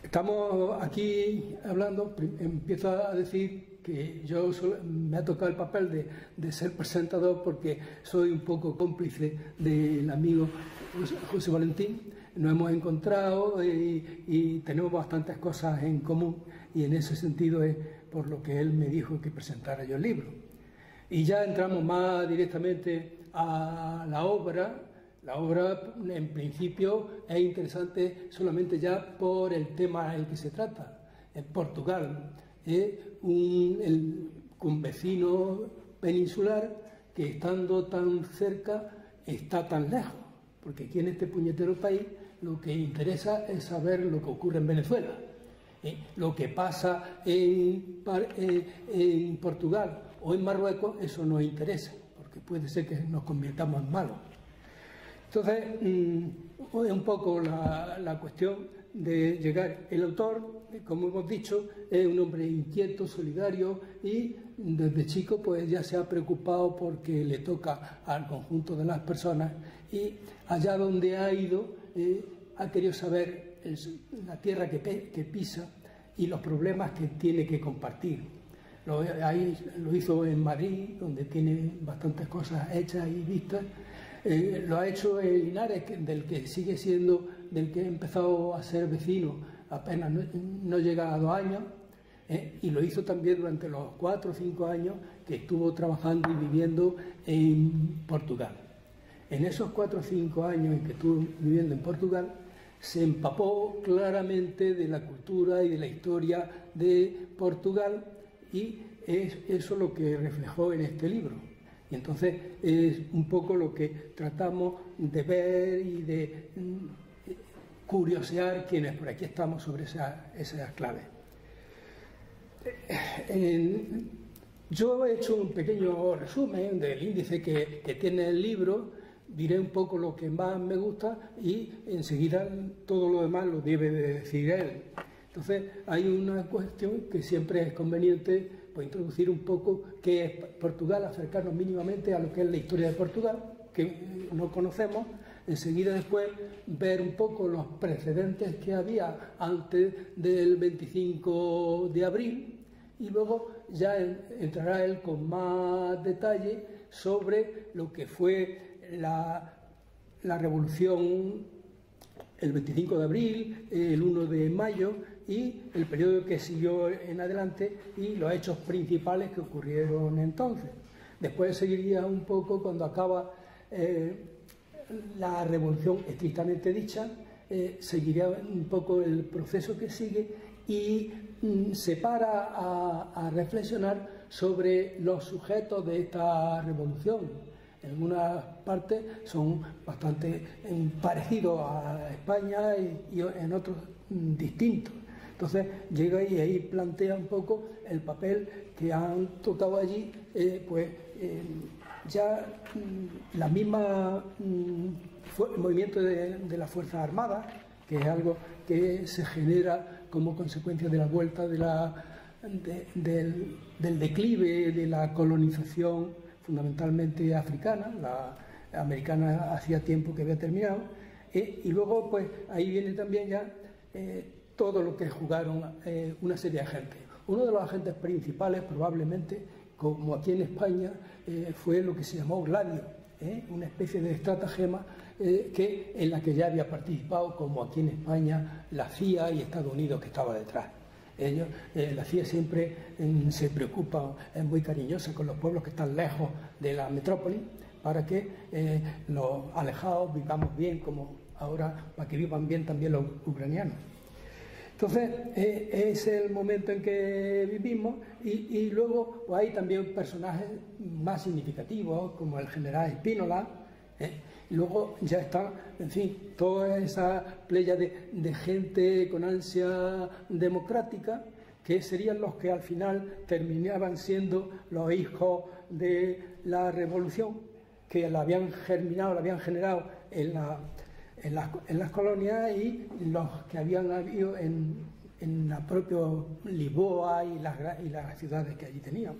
Estamos aquí hablando, empiezo a decir que yo me ha tocado el papel de ser presentador porque soy un poco cómplice del amigo José Valentín. Nos hemos encontrado y tenemos bastantes cosas en común, y en ese sentido es por lo que él me dijo que presentara yo el libro. Y ya entramos más directamente a la obra. La obra, en principio, es interesante solamente ya por el tema del que se trata. En Portugal, un convecino peninsular que, estando tan cerca, está tan lejos. Porque aquí en este puñetero país lo que interesa es saber lo que ocurre en Venezuela. Lo que pasa en Portugal o en Marruecos, eso nos interesa, porque puede ser que nos convirtamos en malos. Entonces, es un poco la cuestión de llegar. El autor, como hemos dicho, es un hombre inquieto, solidario, y desde chico pues ya se ha preocupado porque le toca al conjunto de las personas, y allá donde ha ido ha querido saber la tierra que pisa y los problemas que tiene que compartir. Lo hizo en Madrid, donde tiene bastantes cosas hechas y vistas. Lo ha hecho en Linares, del que sigue siendo, del que he empezado a ser vecino, apenas no llega a 2 años, y lo hizo también durante los 4 o 5 años que estuvo trabajando y viviendo en Portugal. En esos 4 o 5 años en que estuvo viviendo en Portugal, se empapó claramente de la cultura y de la historia de Portugal, y es eso lo que reflejó en este libro. Y entonces es un poco lo que tratamos de ver y de curiosear quienes por aquí estamos sobre esas claves. Yo he hecho un pequeño resumen del índice que tiene el libro. Diré un poco lo que más me gusta y enseguida todo lo demás lo debe de decir él. Entonces hay una cuestión que siempre es conveniente pues introducir un poco qué es Portugal, acercarnos mínimamente a lo que es la historia de Portugal, que no conocemos. Enseguida después ver un poco los precedentes que había antes del 25 de abril, y luego ya entrará él con más detalle sobre lo que fue la revolución, el 25 de abril, el 1 de mayo y el periodo que siguió en adelante y los hechos principales que ocurrieron entonces. Después seguiría un poco cuando acaba la revolución estrictamente dicha, seguiría un poco el proceso que sigue y se para a reflexionar sobre los sujetos de esta revolución. En algunas partes son bastante parecidos a España y en otros distintos. Entonces llega y ahí plantea un poco el papel que han tocado allí, ya la misma el movimiento de las Fuerzas Armadas, que es algo que se genera como consecuencia de la vuelta del declive de la colonización fundamentalmente africana. La americana hacía tiempo que había terminado, y luego pues ahí viene también ya todo lo que jugaron una serie de agentes. Uno de los agentes principales probablemente, como aquí en España, fue lo que se llamó Gladio, una especie de estratagema en la que ya había participado, como aquí en España, la CIA y Estados Unidos, que estaba detrás. La CIA siempre se preocupa, es muy cariñosa con los pueblos que están lejos de la metrópoli, para que los alejados vivamos bien, como ahora, para que vivan bien también los ucranianos. Entonces, es el momento en que vivimos, y luego pues, hay también personajes más significativos, como el general Spínola. Y luego ya está, en fin, toda esa playa de gente con ansia democrática, que serían los que al final terminaban siendo los hijos de la revolución, que la habían germinado, la habían generado en las colonias, y los que habían habido en la propia Lisboa y las ciudades que allí tenían.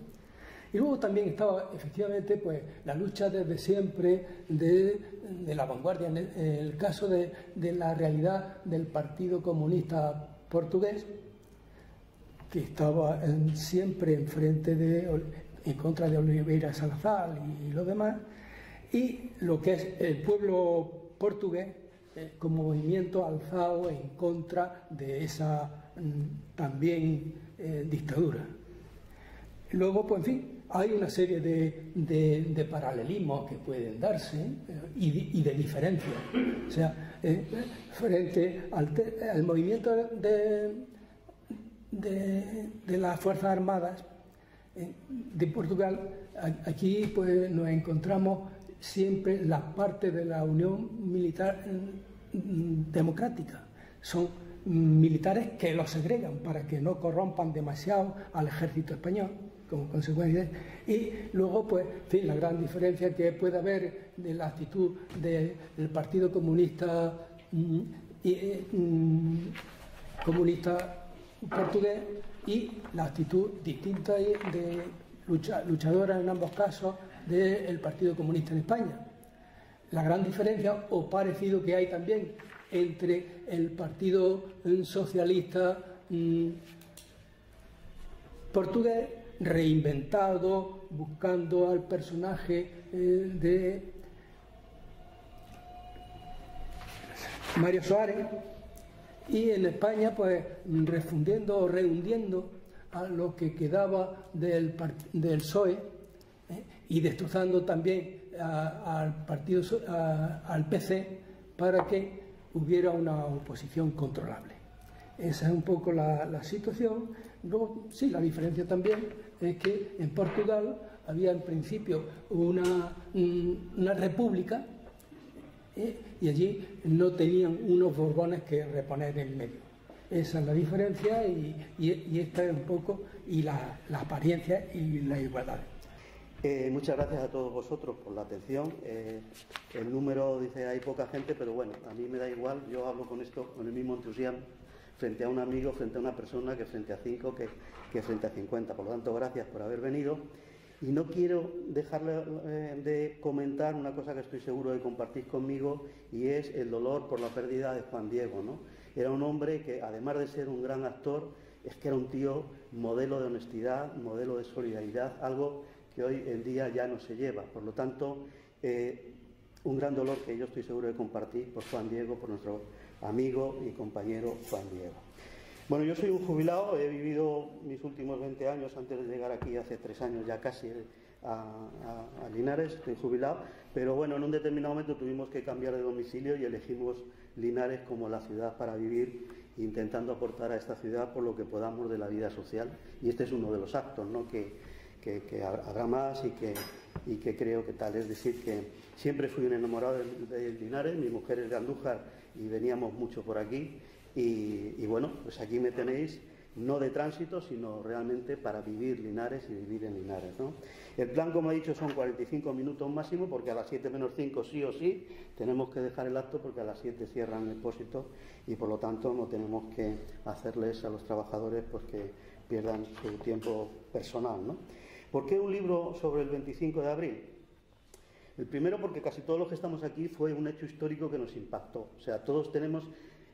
Y luego también estaba efectivamente pues la lucha desde siempre de la vanguardia, en el caso de la realidad del Partido Comunista portugués, que estaba siempre en contra de Oliveira Salazar y lo demás, y lo que es el pueblo portugués como movimiento alzado en contra de esa también dictadura. Luego, pues en fin, hay una serie de paralelismos que pueden darse y de diferencias. O sea, frente al movimiento de las Fuerzas Armadas de Portugal, aquí pues nos encontramos siempre la parte de la Unión Militar Democrática. Son militares que los segregan para que no corrompan demasiado al ejército español como consecuencia, y luego pues en fin, la gran diferencia que puede haber de la actitud del Partido Comunista comunista portugués y la actitud distinta de luchadora en ambos casos del Partido Comunista en España. La gran diferencia o parecido que hay también entre el Partido Socialista portugués, reinventado, buscando al personaje de Mario Soares, y en España pues refundiendo o rehundiendo a lo que quedaba del PSOE y destrozando también al PC para que hubiera una oposición controlable. Esa es un poco la situación. Luego, sí, la diferencia también es que en Portugal había en principio una república y allí no tenían unos Borbones que reponer en medio. Esa es la diferencia y esta es un poco y la apariencia y la igualdad. Muchas gracias a todos vosotros por la atención. El número dice hay poca gente, pero bueno, a mí me da igual, yo hablo con esto con el mismo entusiasmo frente a un amigo, frente a una persona, que frente a 5, que frente a 50. Por lo tanto, gracias por haber venido. Y no quiero dejar de comentar una cosa que estoy seguro de compartir conmigo, y es el dolor por la pérdida de Juan Diego, ¿no? Era un hombre que, además de ser un gran actor, es que era un tío modelo de honestidad, modelo de solidaridad, algo que hoy en día ya no se lleva. Por lo tanto, un gran dolor que yo estoy seguro de compartir por Juan Diego, por nuestro amigo y compañero Juan Diego. Bueno, yo soy un jubilado, he vivido mis últimos 20 años, antes de llegar aquí hace 3 años ya casi a Linares, estoy jubilado, pero bueno, en un determinado momento tuvimos que cambiar de domicilio y elegimos Linares como la ciudad para vivir, intentando aportar a esta ciudad por lo que podamos de la vida social, y este es uno de los actos, ¿no?, que habrá más y que creo que tal. Es decir, que siempre fui un enamorado de Linares, mi mujer es de Andújar y veníamos mucho por aquí, y bueno, pues aquí me tenéis, no de tránsito, sino realmente para vivir Linares y vivir en Linares, ¿no? El plan, como he dicho, son 45 minutos máximo, porque a las 7 menos 5 sí o sí tenemos que dejar el acto, porque a las 7 cierran el depósito y por lo tanto no tenemos que hacerles a los trabajadores pues que pierdan su tiempo personal, ¿no? ¿Por qué un libro sobre el 25 de abril? El primero, porque casi todos los que estamos aquí fue un hecho histórico que nos impactó. O sea, todos tenemos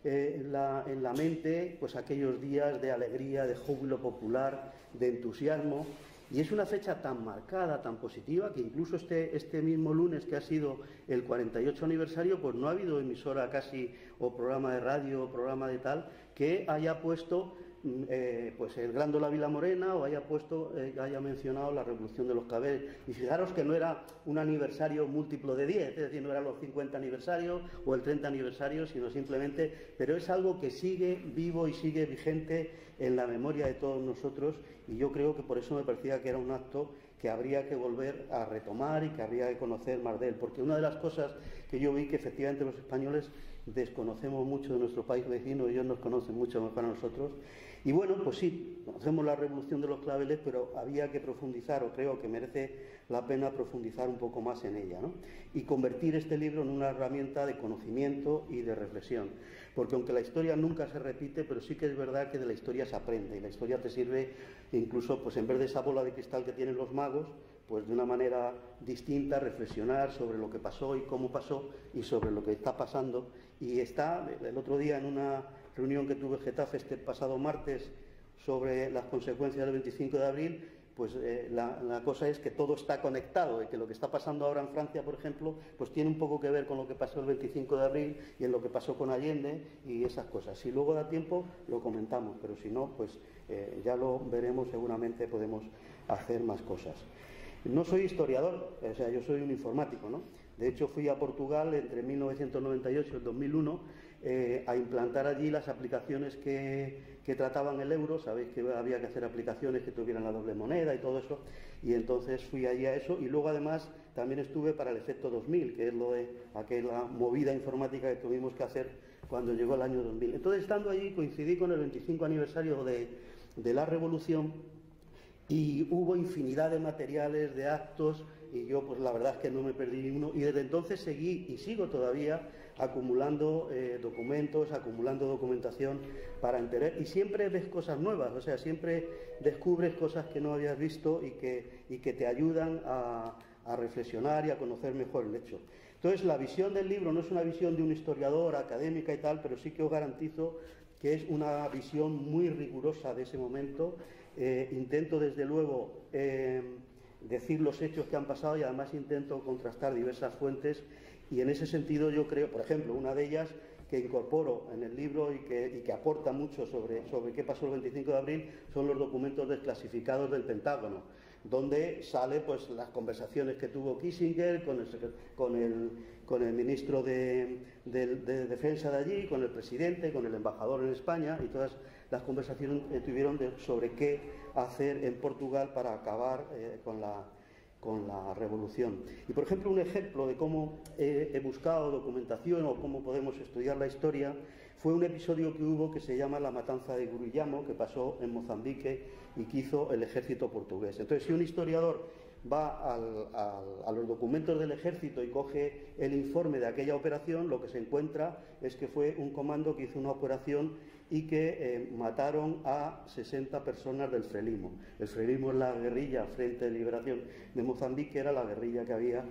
en la mente pues aquellos días de alegría, de júbilo popular, de entusiasmo, y es una fecha tan marcada, tan positiva, que incluso este mismo lunes, que ha sido el 48 aniversario, pues no ha habido emisora casi, o programa de radio, o programa de tal, que haya puesto pues el Grándola Vila Morena, o haya mencionado la Revolución de los Claveles. Y fijaros que no era un aniversario múltiplo de 10, es decir, no eran los 50 aniversarios o el 30 aniversario, sino simplemente, pero es algo que sigue vivo y sigue vigente en la memoria de todos nosotros, y yo creo que por eso me parecía que era un acto que habría que volver a retomar y que habría que conocer más de él, porque una de las cosas que yo vi que efectivamente los españoles desconocemos mucho de nuestro país vecino, ellos nos conocen mucho mejor a nosotros. Y bueno, pues sí, conocemos la Revolución de los Claveles, pero había que profundizar, o creo que merece la pena profundizar un poco más en ella, ¿no? Y convertir este libro en una herramienta de conocimiento y de reflexión. Porque aunque la historia nunca se repite, pero sí que es verdad que de la historia se aprende, y la historia te sirve incluso, pues en vez de esa bola de cristal que tienen los magos, pues de una manera distinta reflexionar sobre lo que pasó y cómo pasó y sobre lo que está pasando. Y está, el otro día en una reunión que tuve en Getafe este pasado martes sobre las consecuencias del 25 de abril, pues la cosa es que todo está conectado y que lo que está pasando ahora en Francia, por ejemplo, pues tiene un poco que ver con lo que pasó el 25 de abril y en lo que pasó con Allende y esas cosas. Si luego da tiempo, lo comentamos, pero si no, pues ya lo veremos, seguramente podemos hacer más cosas. No soy historiador, o sea, yo soy un informático, ¿no? De hecho, fui a Portugal entre 1998 y el 2001 a implantar allí las aplicaciones que trataban el euro. Sabéis que había que hacer aplicaciones que tuvieran la doble moneda y todo eso, y entonces fui allí a eso, y luego además también estuve para el efecto 2000, que es lo de aquella movida informática que tuvimos que hacer cuando llegó el año 2000. Entonces, estando allí, coincidí con el 25 aniversario de la Revolución, y hubo infinidad de materiales, de actos, y yo pues la verdad es que no me perdí ninguno, y desde entonces seguí y sigo todavía acumulando documentos, acumulando documentación para entender, y siempre ves cosas nuevas, o sea, siempre descubres cosas que no habías visto y que te ayudan a reflexionar y a conocer mejor el hecho. Entonces, la visión del libro no es una visión de un historiador, académica y tal, pero sí que os garantizo que es una visión muy rigurosa de ese momento. Intento, desde luego, decir los hechos que han pasado, y además intento contrastar diversas fuentes, y en ese sentido yo creo, por ejemplo, una de ellas que incorporo en el libro y que aporta mucho sobre qué pasó el 25 de abril son los documentos desclasificados del Pentágono, donde sale pues las conversaciones que tuvo Kissinger con el ministro de Defensa de allí, con el presidente, con el embajador en España, y todas las conversaciones que tuvieron sobre qué hacer en Portugal para acabar con la revolución. Y, por ejemplo, un ejemplo de cómo he buscado documentación o cómo podemos estudiar la historia fue un episodio que hubo que se llama la matanza de Guruyamo, que pasó en Mozambique y que hizo el ejército portugués. Entonces, si un historiador va a los documentos del ejército y coge el informe de aquella operación, lo que se encuentra es que fue un comando que hizo una operación y que mataron a 60 personas del Frelimo. El Frelimo es la guerrilla Frente de Liberación de Mozambique, era la guerrilla que había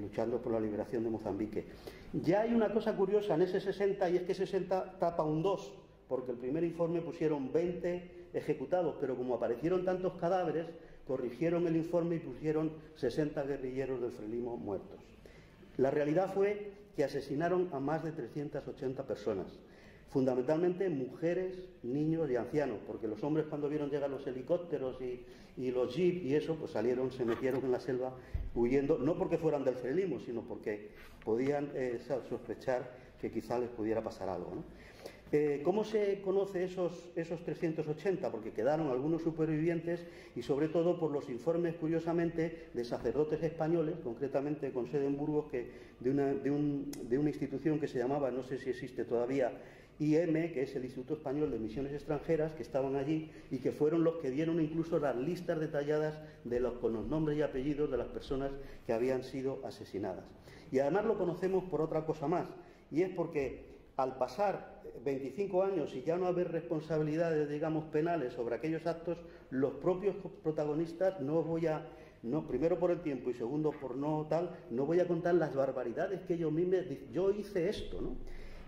luchando por la liberación de Mozambique. Ya hay una cosa curiosa en ese 60, y es que 60 tapa un 2, porque el primer informe pusieron 20 ejecutados, pero como aparecieron tantos cadáveres, corrigieron el informe y pusieron 60 guerrilleros del Frelimo muertos. La realidad fue que asesinaron a más de 380 personas, fundamentalmente mujeres, niños y ancianos, porque los hombres, cuando vieron llegar los helicópteros y los jeeps y eso, pues salieron, se metieron en la selva huyendo, no porque fueran del Frelimo, sino porque podían sospechar que quizá les pudiera pasar algo, ¿no? ¿Cómo se conoce esos 380? Porque quedaron algunos supervivientes, y sobre todo por los informes, curiosamente, de sacerdotes españoles, concretamente con sede en Burgos, de una institución que se llamaba, no sé si existe todavía, IM, que es el Instituto Español de Misiones Extranjeras, que estaban allí y que fueron los que dieron incluso las listas detalladas con los nombres y apellidos de las personas que habían sido asesinadas. Y además lo conocemos por otra cosa más, y es porque al pasar 25 años y ya no haber responsabilidades, digamos, penales sobre aquellos actos, los propios protagonistas, primero por el tiempo y segundo por no voy a contar las barbaridades que ellos mismos dicen, yo hice esto, ¿no?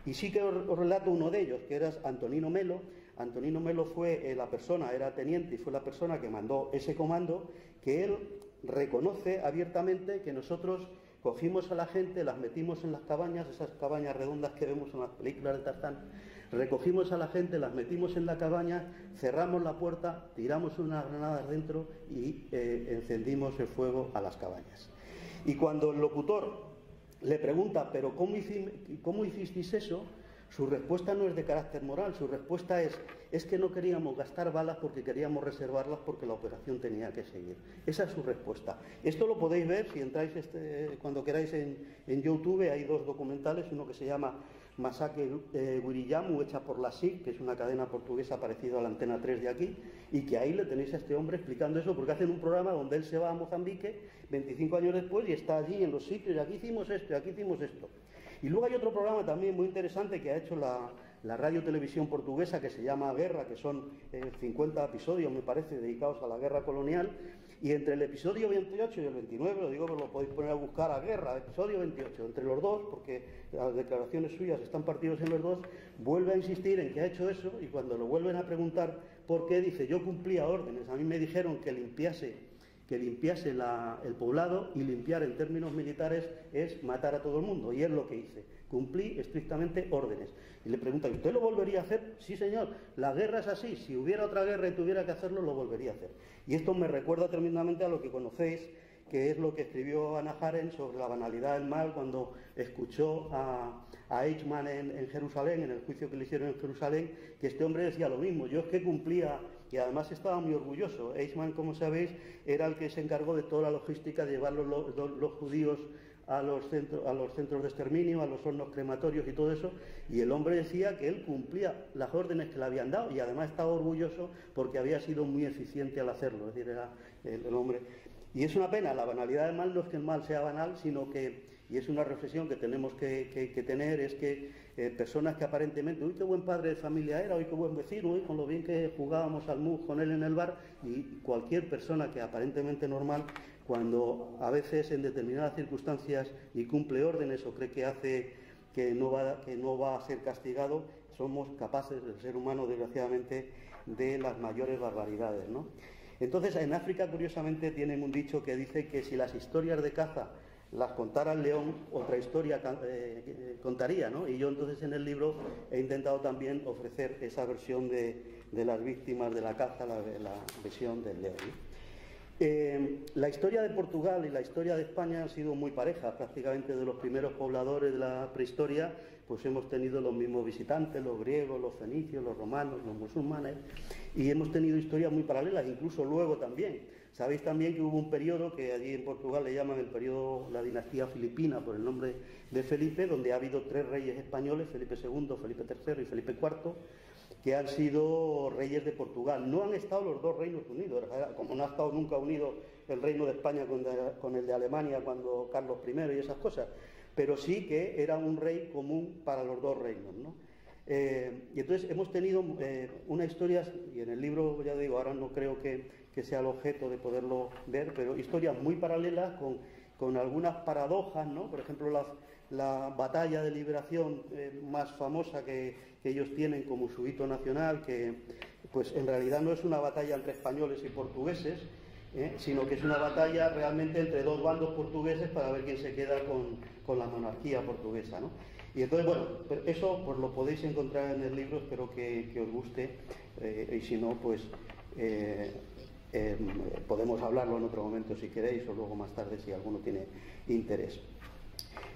Y sí que os relato uno de ellos, que era Antonino Melo. Antonino Melo fue era teniente y fue la persona que mandó ese comando, que él reconoce abiertamente que nosotros cogimos a la gente, las metimos en las cabañas, esas cabañas redondas que vemos en las películas de Tarzán, recogimos a la gente, las metimos en la cabaña, cerramos la puerta, tiramos unas granadas dentro y encendimos el fuego a las cabañas. Y cuando el locutor le pregunta, ¿pero cómo hicisteis eso?, su respuesta no es de carácter moral, su respuesta es que no queríamos gastar balas porque queríamos reservarlas porque la operación tenía que seguir. Esa es su respuesta. Esto lo podéis ver si entráis cuando queráis en YouTube. Hay dos documentales, uno que se llama Masacre Guruyamo, hecha por la SIC, que es una cadena portuguesa parecida a la Antena 3 de aquí, y que ahí le tenéis a este hombre explicando eso, porque hacen un programa donde él se va a Mozambique 25 años después y está allí en los sitios, y aquí hicimos esto, y aquí hicimos esto. Y luego hay otro programa también muy interesante que ha hecho la radio-televisión portuguesa, que se llama Guerra, que son 50 episodios, me parece, dedicados a la guerra colonial, y entre el episodio 28 y el 29, lo digo, pero lo podéis poner a buscar a Guerra, episodio 28, entre los dos, porque las declaraciones suyas están partidas en los dos, vuelve a insistir en que ha hecho eso, y cuando lo vuelven a preguntar por qué, dice: yo cumplía órdenes, a mí me dijeron que limpiase el poblado, y limpiar en términos militares es matar a todo el mundo, y es lo que hice, cumplí estrictamente órdenes. Y le preguntan: ¿usted lo volvería a hacer? Sí, señor, la guerra es así, si hubiera otra guerra y tuviera que hacerlo, lo volvería a hacer. Y esto me recuerda tremendamente a lo que conocéis, que es lo que escribió Hannah Arendt sobre la banalidad del mal, cuando escuchó a Eichmann en Jerusalén, en el juicio que le hicieron en Jerusalén, que este hombre decía lo mismo: yo es que cumplía, y además estaba muy orgulloso. Eichmann, como sabéis, era el que se encargó de toda la logística de llevar los judíos a los centros de exterminio, a los hornos crematorios y todo eso, y el hombre decía que él cumplía las órdenes que le habían dado, y además estaba orgulloso porque había sido muy eficiente al hacerlo. Es decir, era el hombre. Y es una pena, la banalidad del mal no es que el mal sea banal, sino que, y es una reflexión que tenemos que tener, es que personas que aparentemente, uy, qué buen padre de familia era, uy, qué buen vecino, uy, con lo bien que jugábamos al mus con él en el bar, y cualquier persona que aparentemente normal, cuando a veces en determinadas circunstancias y cumple órdenes o cree que no va a ser castigado, somos capaces, el ser humano, desgraciadamente, de las mayores barbaridades, ¿no? Entonces, en África, curiosamente, tienen un dicho que dice que si las historias de caza las contara el león, otra historia contaría, ¿no? Y yo entonces en el libro he intentado también ofrecer esa versión de las víctimas de la caza, la versión del león, ¿no? La historia de Portugal y la historia de España han sido muy parejas. Prácticamente de los primeros pobladores de la prehistoria, pues hemos tenido los mismos visitantes, los griegos, los fenicios, los romanos, los musulmanes, y hemos tenido historias muy paralelas, incluso luego también. Sabéis también que hubo un periodo que allí en Portugal le llaman el periodo, la dinastía filipina, por el nombre de Felipe, donde ha habido 3 reyes españoles, Felipe II, Felipe III y Felipe IV, que han sido reyes de Portugal. No han estado los dos reinos unidos, como no ha estado nunca unido el reino de España con el de Alemania cuando Carlos I y esas cosas, pero sí que era un rey común para los dos reinos, ¿no? Y entonces hemos tenido una historia, y en el libro, ya digo, ahora no creo que sea el objeto de poderlo ver, pero historias muy paralelas con algunas paradojas, ¿no? Por ejemplo, la batalla de liberación más famosa que ellos tienen como su hito nacional, que pues en realidad no es una batalla entre españoles y portugueses, sino que es una batalla realmente entre dos bandos portugueses para ver quién se queda con la monarquía portuguesa, ¿no? Y entonces, bueno, eso pues lo podéis encontrar en el libro, espero que os guste, y si no, pues podemos hablarlo en otro momento si queréis, o luego más tarde si alguno tiene interés.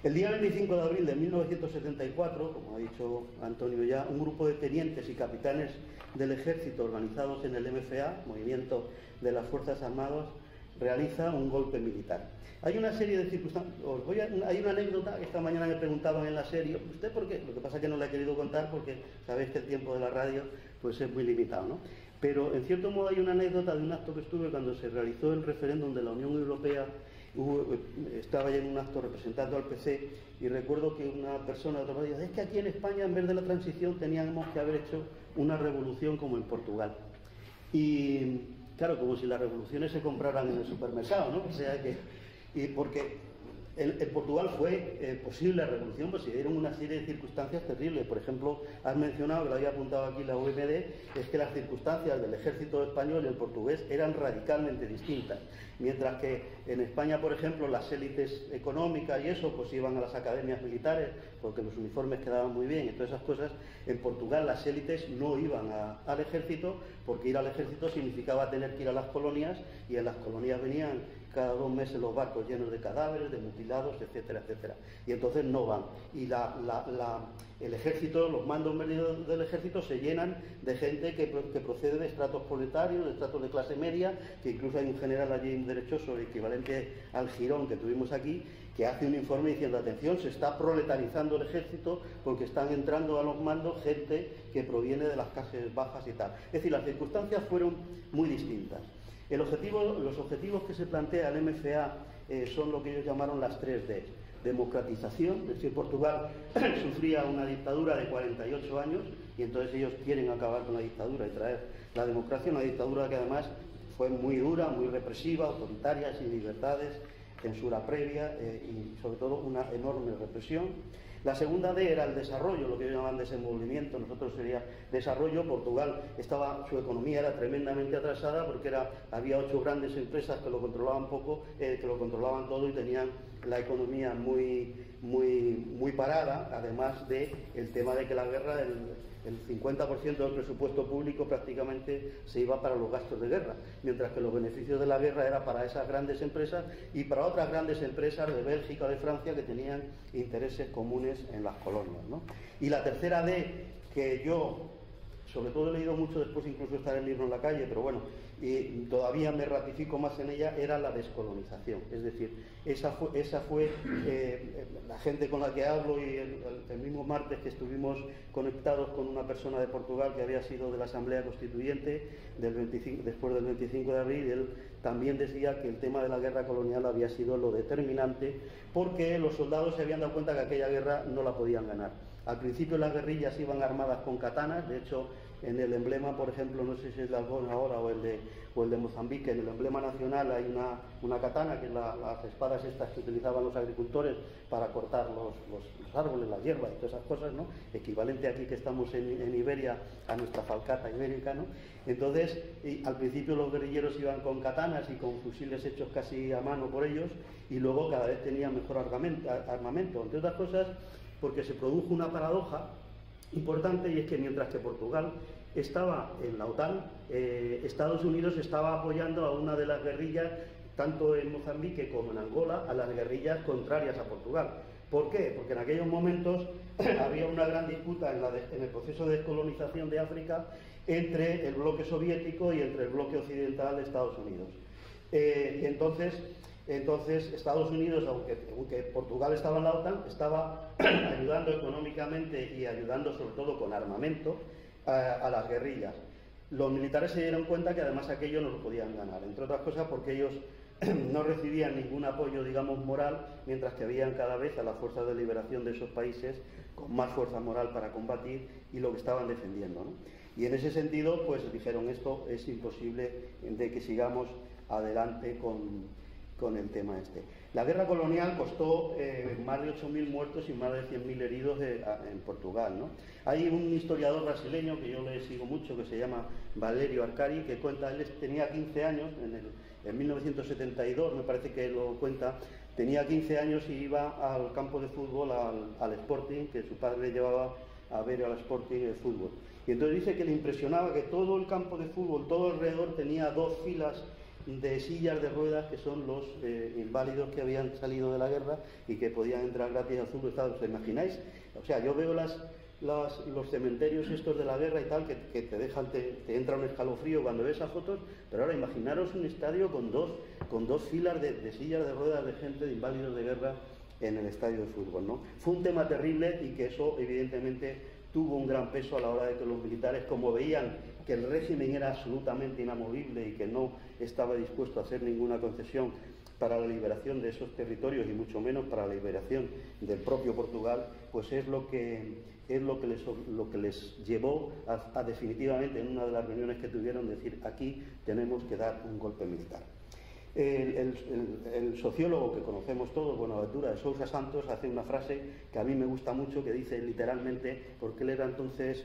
El día 25 de abril de 1974, como ha dicho Antonio ya, un grupo de tenientes y capitanes del ejército organizados en el MFA, Movimiento de las Fuerzas Armadas, realiza un golpe militar. Hay una serie de circunstancias, hay una anécdota que esta mañana me preguntaban en la serie, ¿usted por qué? Lo que pasa es que no la he querido contar porque sabéis que el tiempo de la radio pues es muy limitado, ¿no? Pero en cierto modo hay una anécdota de un acto que estuve cuando se realizó el referéndum de la Unión Europea. Estaba ya en un acto representando al PC y recuerdo que una persona de otro lado dijo: es que aquí en España en vez de la transición teníamos que haber hecho una revolución como en Portugal. Y claro, como si las revoluciones se compraran en el supermercado, ¿no? O sea que, y porque en Portugal fue posible la revolución, pues se dieron una serie de circunstancias terribles. Por ejemplo, has mencionado, que lo había apuntado aquí la UMD, es que las circunstancias del ejército español y el portugués eran radicalmente distintas. Mientras que en España, por ejemplo, las élites económicas y eso, pues iban a las academias militares porque los uniformes quedaban muy bien y todas esas cosas. En Portugal las élites no iban al ejército, porque ir al ejército significaba tener que ir a las colonias, y en las colonias venían cada 2 meses los barcos llenos de cadáveres, de mutilados, etcétera, etcétera. Y entonces no van. Y el ejército, los mandos medios del ejército se llenan de gente que procede de estratos proletarios, de estratos de clase media, que incluso hay un general allí, un derechoso, equivalente al Girón que tuvimos aquí, que hace un informe diciendo: atención, se está proletarizando el ejército porque están entrando a los mandos gente que proviene de las clases bajas y tal. Es decir, las circunstancias fueron muy distintas. Los objetivos que se plantea el MFA son lo que ellos llamaron las 3 Ds. democratización, es decir, Portugal sufría una dictadura de 48 años y entonces ellos quieren acabar con la dictadura y traer la democracia, una dictadura que además fue muy dura, muy represiva, autoritaria, sin libertades, censura previa y sobre todo una enorme represión. La segunda D era el desarrollo, lo que ellos llaman desenvolvimiento, nosotros sería desarrollo. Portugal su economía era tremendamente atrasada porque había 8 grandes empresas que lo controlaban que lo controlaban todo y tenían la economía muy parada, además del tema de que la guerra, el 50% del presupuesto público prácticamente se iba para los gastos de guerra, mientras que los beneficios de la guerra era para esas grandes empresas y para otras grandes empresas de Bélgica o de Francia que tenían intereses comunes en las colonias, ¿no? Y la tercera D, que yo sobre todo he leído mucho después incluso estar el libro en la calle, pero bueno, y todavía me ratifico más en ella, era la descolonización. Es decir, esa fue la gente con la que hablo, y el mismo martes que estuvimos conectados con una persona de Portugal que había sido de la Asamblea Constituyente después del 25 de abril, él también decía que el tema de la guerra colonial había sido lo determinante, porque los soldados se habían dado cuenta que aquella guerra no la podían ganar. Al principio las guerrillas iban armadas con katanas, de hecho en el emblema, por ejemplo, no sé si es de Algón ahora o el de Mozambique, en el emblema nacional hay una katana, que es las espadas estas que utilizaban los agricultores para cortar los árboles, las hierbas y todas esas cosas, ¿no? Equivalente aquí que estamos en Iberia a nuestra falcata ibérica, ¿no? Entonces, al principio los guerrilleros iban con katanas y con fusiles hechos casi a mano por ellos, y luego cada vez tenían mejor armamento, entre otras cosas porque se produjo una paradoja importante, y es que mientras que Portugal estaba en la OTAN, Estados Unidos estaba apoyando a una de las guerrillas, tanto en Mozambique como en Angola, a las guerrillas contrarias a Portugal. ¿Por qué? Porque en aquellos momentos había una gran disputa en el proceso de descolonización de África entre el bloque soviético y entre el bloque occidental de Estados Unidos. Entonces, Estados Unidos, aunque Portugal estaba en la OTAN, estaba ayudando económicamente y ayudando sobre todo con armamento a las guerrillas. Los militares se dieron cuenta que además aquello no lo podían ganar, entre otras cosas porque ellos no recibían ningún apoyo, digamos, moral, mientras que habían cada vez a las fuerzas de liberación de esos países con más fuerza moral para combatir y lo que estaban defendiendo, ¿no? Y en ese sentido, pues dijeron, esto es imposible de que sigamos adelante con el tema este. La guerra colonial costó más de 8.000 muertos y más de 100.000 heridos en Portugal, ¿no? Hay un historiador brasileño que yo le sigo mucho, que se llama Valerio Arcari, que cuenta, él tenía 15 años, en 1972 me parece que lo cuenta, tenía 15 años y iba al campo de fútbol, al Sporting, que su padre le llevaba a ver al Sporting el fútbol. Y entonces dice que le impresionaba que todo el campo de fútbol, todo alrededor, tenía 2 filas de sillas de ruedas, que son los inválidos que habían salido de la guerra y que podían entrar gratis al fútbol. ¿Os imagináis? O sea, yo veo los cementerios estos de la guerra y tal, que te entra un escalofrío cuando ves esas fotos, pero ahora imaginaros un estadio con dos filas de sillas de ruedas de gente, de inválidos de guerra en el estadio de fútbol, ¿no? Fue un tema terrible y que eso evidentemente tuvo un gran peso a la hora de que los militares, como veían que el régimen era absolutamente inamovible y que no estaba dispuesto a hacer ninguna concesión para la liberación de esos territorios y mucho menos para la liberación del propio Portugal, pues es lo que les llevó a definitivamente, en una de las reuniones que tuvieron, decir, aquí tenemos que dar un golpe militar. El sociólogo que conocemos todos, Bonaventura de Sousa Santos, hace una frase que a mí me gusta mucho, que dice literalmente, porque él era entonces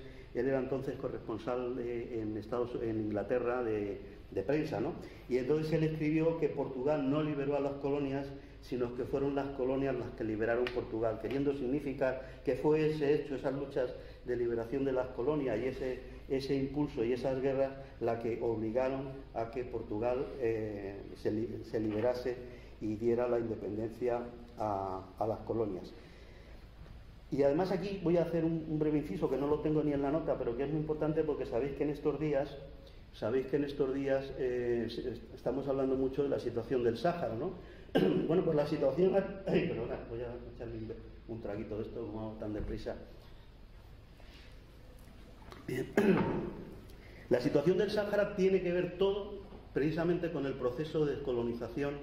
corresponsal en Inglaterra de prensa, ¿no? Y entonces él escribió que Portugal no liberó a las colonias, sino que fueron las colonias las que liberaron Portugal, queriendo significar que fue ese hecho, esas luchas de liberación de las colonias y ese impulso y esas guerras la que obligaron a que Portugal se liberase y diera la independencia a las colonias. Y además aquí voy a hacer un breve inciso, que no lo tengo ni en la nota, pero que es muy importante, porque sabéis que en estos días estamos hablando mucho de la situación del Sáhara, ¿no? Bueno, pues la situación... Perdona, voy a echarle un traguito de esto, como tan deprisa. Bien. La situación del Sáhara tiene que ver todo precisamente con el proceso de descolonización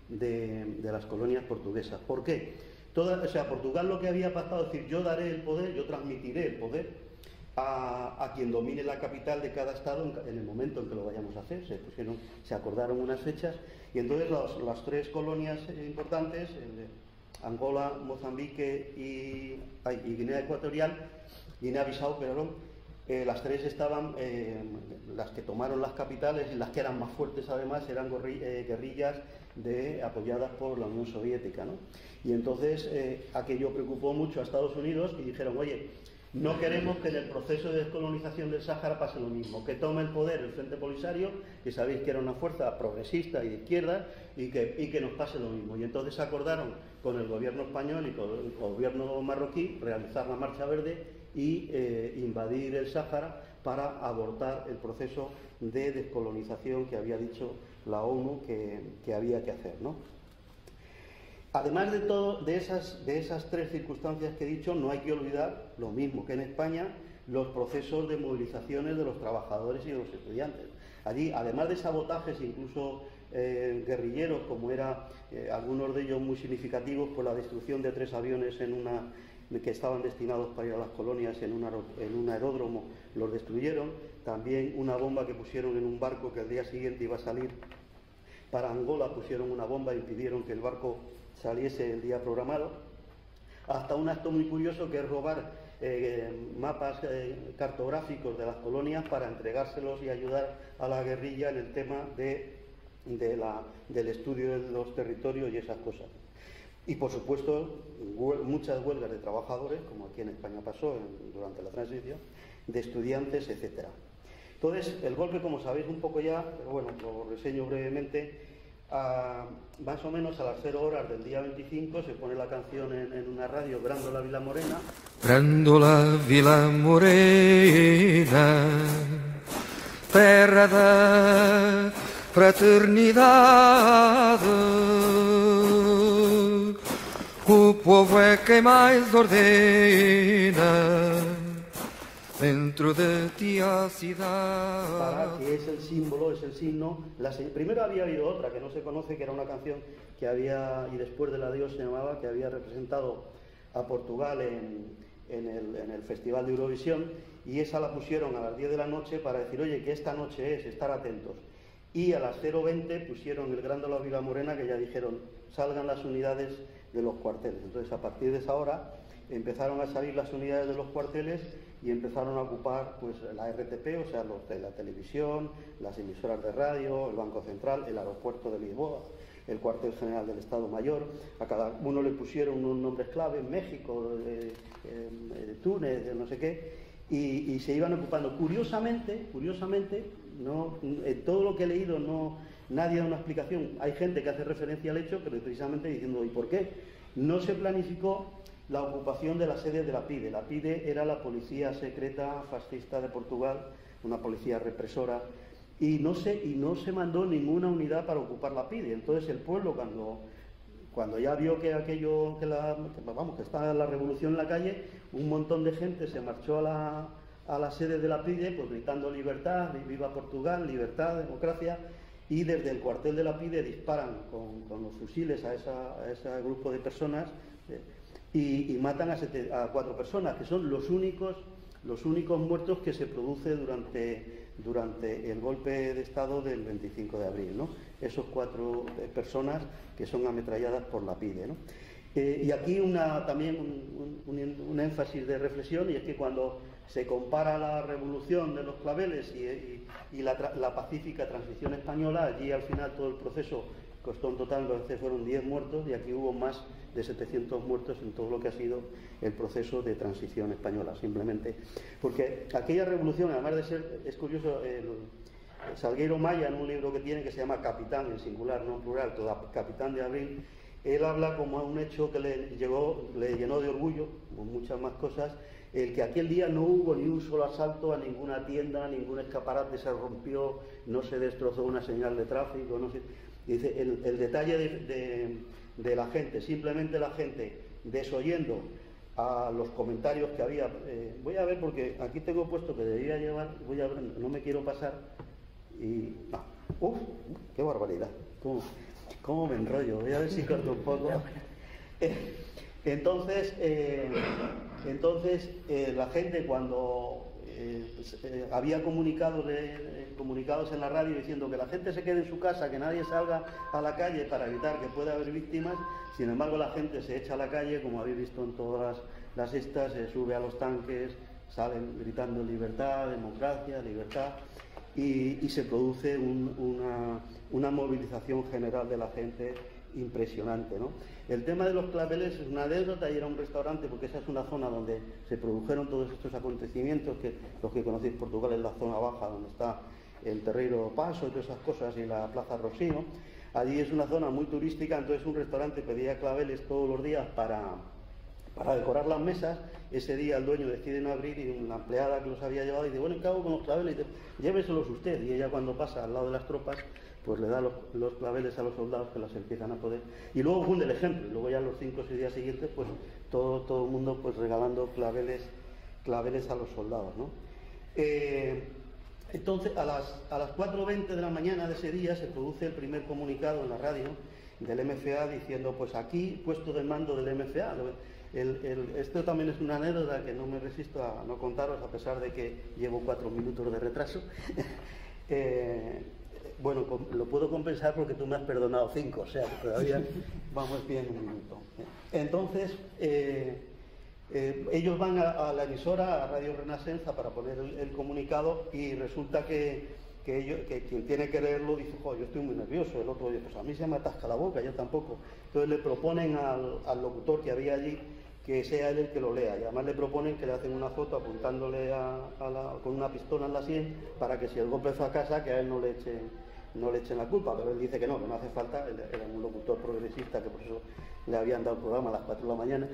de las colonias portuguesas. ¿Por qué? O sea, Portugal lo que había pactado es decir, yo daré el poder, yo transmitiré el poder a quien domine la capital de cada estado en el momento en que lo vayamos a hacer. Se acordaron unas fechas y entonces las tres colonias importantes, Angola, Mozambique y Guinea Ecuatorial, Guinea-Bissau, perdón, las tres estaban, las que tomaron las capitales y las que eran más fuertes además eran guerrillas apoyadas por la Unión Soviética, ¿no? Y entonces aquello preocupó mucho a Estados Unidos y dijeron, oye, no queremos que en el proceso de descolonización del Sáhara pase lo mismo, que tome el poder el Frente Polisario, que sabéis que era una fuerza progresista y de izquierda, y que nos pase lo mismo. Y entonces acordaron con el gobierno español y con el gobierno marroquí realizar la Marcha Verde y invadir el Sáhara para abortar el proceso de descolonización que había dicho la ONU que había que hacer, ¿no? Además de esas tres circunstancias que he dicho, no hay que olvidar, lo mismo que en España, los procesos de movilizaciones de los trabajadores y de los estudiantes. Allí, además de sabotajes, incluso guerrilleros, como era algunos de ellos muy significativos por la destrucción de 3 aviones que estaban destinados para ir a las colonias en un aeródromo, los destruyeron. También una bomba que pusieron en un barco que al día siguiente iba a salir para Angola, pusieron una bomba e impidieron que el barco saliese el día programado, hasta un acto muy curioso que es robar mapas cartográficos de las colonias para entregárselos y ayudar a la guerrilla en el tema del estudio de los territorios y esas cosas. Y por supuesto muchas huelgas de trabajadores, como aquí en España pasó durante la transición, de estudiantes, etcétera. Entonces, el golpe, como sabéis un poco ya, pero bueno, lo reseño brevemente. Más o menos a las 0 horas del día 25 se pone la canción en una radio, Grândola Vila Morena. Grândola Vila Morena, terra da fraternidade, o povo é quem mais ordena dentro de ti a ciudad. Para que es el símbolo, es el signo. Primero había habido otra que no se conoce, que era una canción que había, y después del adiós se llamaba, que había representado a Portugal en el Festival de Eurovisión, y esa la pusieron a las 10 de la noche para decir, oye, que esta noche es, estar atentos. Y a las 0:20 pusieron el Grândola Vila Morena, que ya dijeron, salgan las unidades de los cuarteles. Entonces, a partir de esa hora empezaron a salir las unidades de los cuarteles y empezaron a ocupar pues la RTP, o sea, la televisión, las emisoras de radio, el Banco Central, el aeropuerto de Lisboa, el cuartel general del Estado Mayor. A cada uno le pusieron unos nombres clave, México, Túnez, no sé qué, y se iban ocupando. Curiosamente, no, en todo lo que he leído nadie da una explicación. Hay gente que hace referencia al hecho, pero precisamente diciendo, ¿y por qué? No se planificó la ocupación de la sede de la PIDE. La PIDE era la policía secreta fascista de Portugal, una policía represora, y no se mandó ninguna unidad para ocupar la PIDE. Entonces el pueblo, cuando ya vio que estaba la revolución en la calle, un montón de gente se marchó a la sede de la PIDE, pues gritando libertad, viva Portugal, libertad, democracia, y desde el cuartel de la PIDE disparan con los fusiles a ese grupo de personas, y matan a 4 personas, que son los únicos muertos que se produce durante el golpe de Estado del 25 de abril, ¿no? Esos 4 personas que son ametralladas por la PIDE, ¿no? Y aquí también un énfasis de reflexión, y es que cuando se compara la revolución de los claveles y la pacífica transición española, allí al final todo el proceso costó un total, entonces fueron 10 muertos, y aquí hubo más de 700 muertos en todo lo que ha sido el proceso de transición española, simplemente porque aquella revolución, además de ser, es curioso, Salgueiro Maya, en un libro que tiene que se llama Capitán, en singular, no en plural, Capitán de Abril, él habla como un hecho que le llenó de orgullo, con muchas más cosas, el que aquel día no hubo ni un solo asalto a ninguna tienda, ningún escaparate se rompió, no se destrozó una señal de tráfico, no sé. Dice, el detalle de la gente, simplemente la gente desoyendo a los comentarios que había. Voy a ver, porque aquí tengo puesto que debía llevar, voy a ver, no me quiero pasar, y no. ¡Qué barbaridad! ¿Cómo me enrollo? Voy a ver si corto un poco. Entonces la gente cuando había comunicados en la radio diciendo que la gente se quede en su casa, que nadie salga a la calle para evitar que pueda haber víctimas, sin embargo la gente se echa a la calle, como habéis visto en todas las estas, se sube a los tanques, salen gritando libertad, democracia, libertad, y se produce una movilización general de la gente impresionante, ¿no? El tema de los claveles es una anécdota, y era un restaurante porque esa es una zona donde se produjeron todos estos acontecimientos, que los que conocéis Portugal es la zona baja donde está el Terreiro Paso y todas esas cosas, y la Plaza Rosino. Allí es una zona muy turística, entonces un restaurante pedía claveles todos los días para decorar las mesas. Ese día el dueño decide no abrir, y una empleada que los había llevado dice, bueno, ¿qué hago con los claveles? Y dice, lléveselos usted. Y ella, cuando pasa al lado de las tropas, pues le da los claveles a los soldados, que los empiezan a poder. Y luego funde el ejemplo, y luego ya los 5 o 6 días siguientes, pues todo el mundo pues regalando claveles a los soldados, ¿no? Entonces, a las 4:20 de la mañana de ese día se produce el primer comunicado en la radio del MFA diciendo, pues aquí, puesto de mando del MFA. Esto también es una anécdota que no me resisto a no contaros, a pesar de que llevo 4 minutos de retraso. Bueno, lo puedo compensar porque tú me has perdonado 5, o sea que todavía vamos bien un minuto. Entonces, ellos van a la emisora, a Radio Renascença, para poner el comunicado, y resulta que quien tiene que leerlo dice, yo estoy muy nervioso. El otro dice, pues a mí se me atasca la boca, yo tampoco. Entonces le proponen al locutor que había allí que sea él el que lo lea, y además le proponen que le hacen una foto apuntándole con una pistola en la sien, para que si el golpe fracasa, que a él no le echen la culpa. Pero él dice que no hace falta. Él era un locutor progresista, que por eso le habían dado el programa a las 4 de la mañana,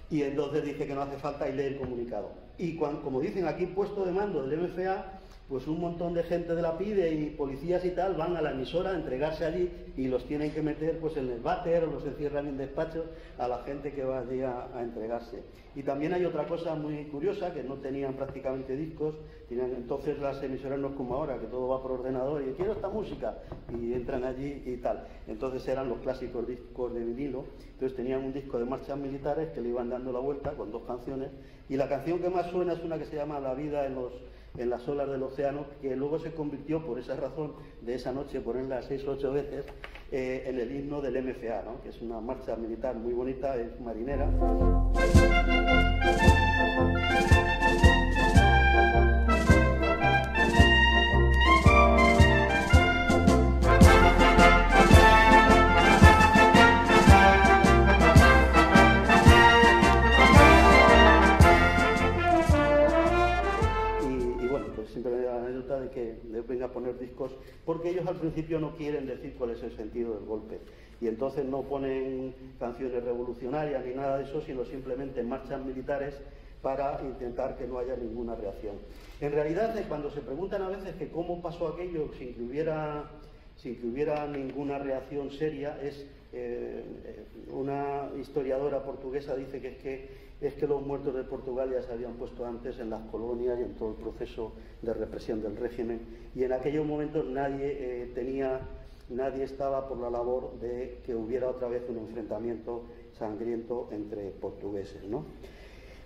y entonces dice que no hace falta y lee el comunicado. Y como dicen aquí, puesto de mando del MFA, pues un montón de gente de la PIDE y policías y tal van a la emisora a entregarse allí, y los tienen que meter pues en el váter, o los encierran en despachos a la gente que va allí a entregarse. Y también hay otra cosa muy curiosa, que no tenían prácticamente discos. Entonces las emisoras no es como ahora, que todo va por ordenador, y quiero esta música, y entran allí y tal. Entonces eran los clásicos discos de vinilo. Entonces tenían un disco de marchas militares que le iban dando la vuelta con 2 canciones, y la canción que más suena es una que se llama La vida en las olas del océano, que luego se convirtió, por esa razón de esa noche, ponerla 6 o 8 veces, en el himno del MFA, ¿no? Que es una marcha militar muy bonita, es marinera. Siempre la anécdota de que les venga a poner discos, porque ellos al principio no quieren decir cuál es el sentido del golpe, y entonces no ponen canciones revolucionarias ni nada de eso, sino simplemente marchas militares para intentar que no haya ninguna reacción. En realidad, cuando se preguntan a veces que cómo pasó aquello sin que hubiera ninguna reacción seria, una historiadora portuguesa dice que es que los muertos de Portugal ya se habían puesto antes en las colonias y en todo el proceso de represión del régimen, y en aquellos momentos nadie estaba por la labor de que hubiera otra vez un enfrentamiento sangriento entre portugueses, ¿no?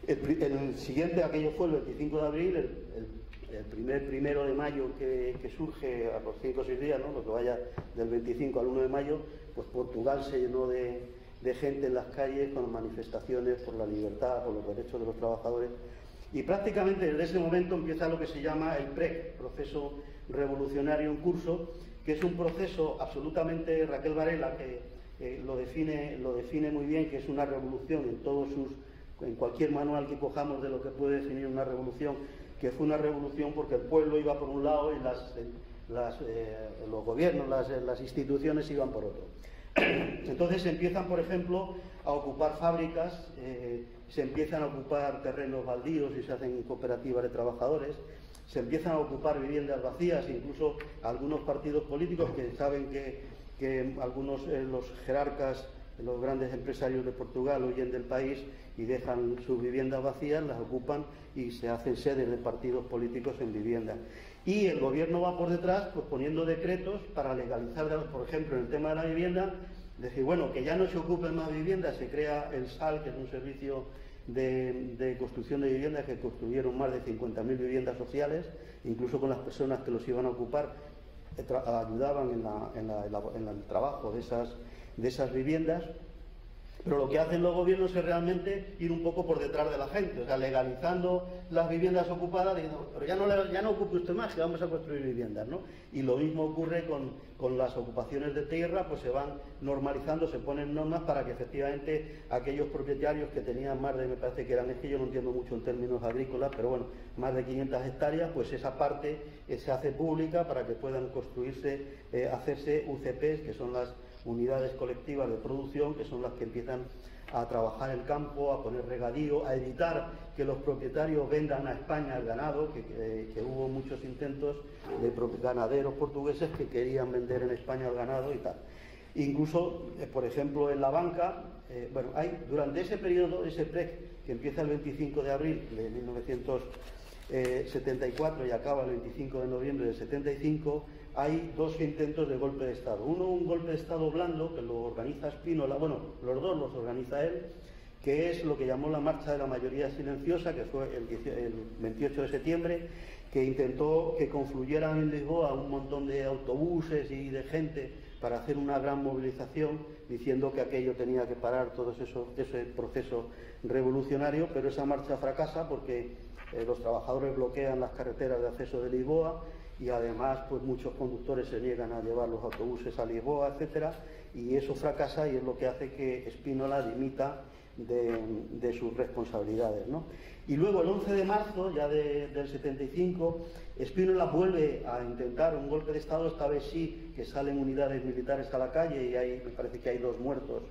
El siguiente, aquello fue el 25 de abril, el primero de mayo que surge a los 5 o 6 días, ¿no? Lo que vaya del 25 al 1 de mayo, pues Portugal se llenó de gente en las calles con manifestaciones por la libertad, por los derechos de los trabajadores, y prácticamente desde ese momento empieza lo que se llama el PREC, proceso revolucionario en curso, que es un proceso absolutamente, Raquel Varela, que lo define muy bien, que es una revolución en cualquier manual que cojamos de lo que puede definir una revolución, que fue una revolución porque el pueblo iba por un lado y los gobiernos, las instituciones iban por otro. Entonces se empiezan, por ejemplo, a ocupar fábricas, se empiezan a ocupar terrenos baldíos y se hacen cooperativas de trabajadores, se empiezan a ocupar viviendas vacías, incluso algunos partidos políticos que saben que algunos los jerarcas, los grandes empresarios de Portugal huyen del país y dejan sus viviendas vacías, las ocupan y se hacen sedes de partidos políticos en viviendas. Y el gobierno va por detrás pues poniendo decretos para legalizar, por ejemplo, en el tema de la vivienda, decir, bueno, que ya no se ocupen más viviendas, se crea el SAL, que es un servicio de construcción de viviendas, que construyeron más de 50.000 viviendas sociales, incluso con las personas que los iban a ocupar, ayudaban en el trabajo de esas viviendas. Pero lo que hacen los gobiernos es realmente ir un poco por detrás de la gente, o sea, legalizando las viviendas ocupadas, diciendo, pero ya no ocupe usted más, que vamos a construir viviendas, ¿no? Y lo mismo ocurre con las ocupaciones de tierra, pues se van normalizando, se ponen normas para que efectivamente aquellos propietarios que tenían más de, me parece que eran, es que yo no entiendo mucho en términos agrícolas, pero bueno, más de 500 hectáreas, pues esa parte se hace pública para que puedan construirse, hacerse UCPs, que son las unidades colectivas de producción, que son las que empiezan a trabajar el campo, a poner regadío, a evitar que los propietarios vendan a España el ganado, que hubo muchos intentos de ganaderos portugueses que querían vender en España el ganado y tal. Incluso, por ejemplo, en la banca, bueno, hay durante ese periodo, ese PREC, que empieza el 25 de abril de 1974 y acaba el 25 de noviembre del 75, hay dos intentos de golpe de Estado. Uno, un golpe de Estado blando, que lo organiza Spínola, bueno, los dos los organiza él, que es lo que llamó la Marcha de la Mayoría Silenciosa, que fue el 28 de septiembre, que intentó que confluyeran en Lisboa un montón de autobuses y de gente para hacer una gran movilización, diciendo que aquello tenía que parar todo ese proceso revolucionario, pero esa marcha fracasa porque los trabajadores bloquean las carreteras de acceso de Lisboa, y además pues muchos conductores se niegan a llevar los autobuses a Lisboa, etcétera, y eso fracasa y es lo que hace que Spínola dimita de sus responsabilidades, ¿no? Y luego el 11 de marzo ya del 75, Spínola vuelve a intentar un golpe de Estado, esta vez sí que salen unidades militares a la calle y me parece que hay 2 muertos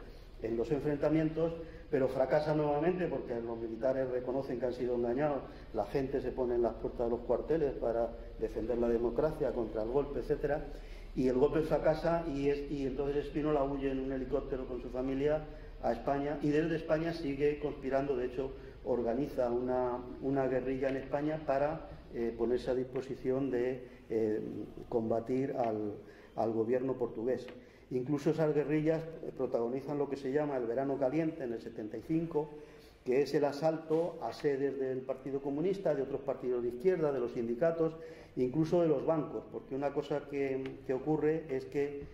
en los enfrentamientos, pero fracasa nuevamente porque los militares reconocen que han sido engañados, la gente se pone en las puertas de los cuarteles para defender la democracia contra el golpe, etcétera, y el golpe fracasa y entonces Spínola huye en un helicóptero con su familia a España y desde España sigue conspirando, de hecho organiza una guerrilla en España para ponerse a disposición de combatir al gobierno portugués. Incluso esas guerrillas protagonizan lo que se llama el Verano Caliente en el 75, que es el asalto a sedes del Partido Comunista, de otros partidos de izquierda, de los sindicatos, incluso de los bancos, porque una cosa que ocurre es que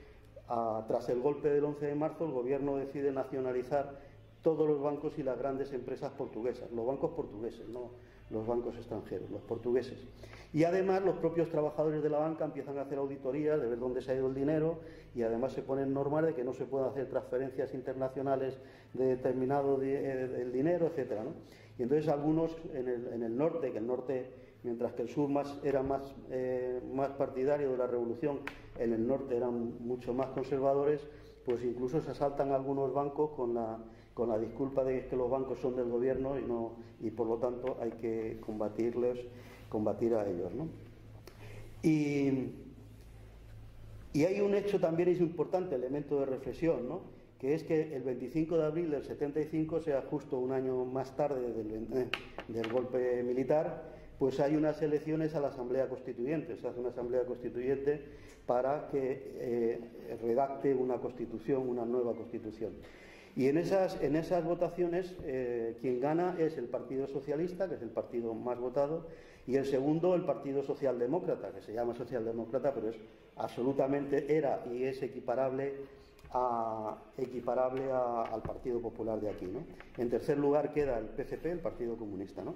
tras el golpe del 11 de marzo el gobierno decide nacionalizar todos los bancos y las grandes empresas portuguesas, los bancos portugueses, no los bancos extranjeros, los portugueses. Y además los propios trabajadores de la banca empiezan a hacer auditorías de ver dónde se ha ido el dinero y además se ponen normas de que no se pueden hacer transferencias internacionales de determinado del dinero, etcétera, ¿no? Y entonces algunos en el norte, que el norte, mientras que el sur era más partidario de la revolución, en el norte eran mucho más conservadores, pues incluso se asaltan algunos bancos con la disculpa de que los bancos son del gobierno y por lo tanto hay que combatir a ellos, ¿no? Y hay un hecho también es importante, elemento de reflexión, ¿no? Que es que el 25 de abril del 75, sea justo un año más tarde del golpe militar, pues hay unas elecciones a la Asamblea Constituyente. Se hace una Asamblea Constituyente para que redacte una constitución, una nueva constitución. Y en esas votaciones quien gana es el Partido Socialista, que es el partido más votado, y el segundo el Partido Socialdemócrata, que se llama Socialdemócrata, pero es absolutamente era y es equiparable al Partido Popular de aquí, ¿no? En tercer lugar queda el PCP, el Partido Comunista, ¿no?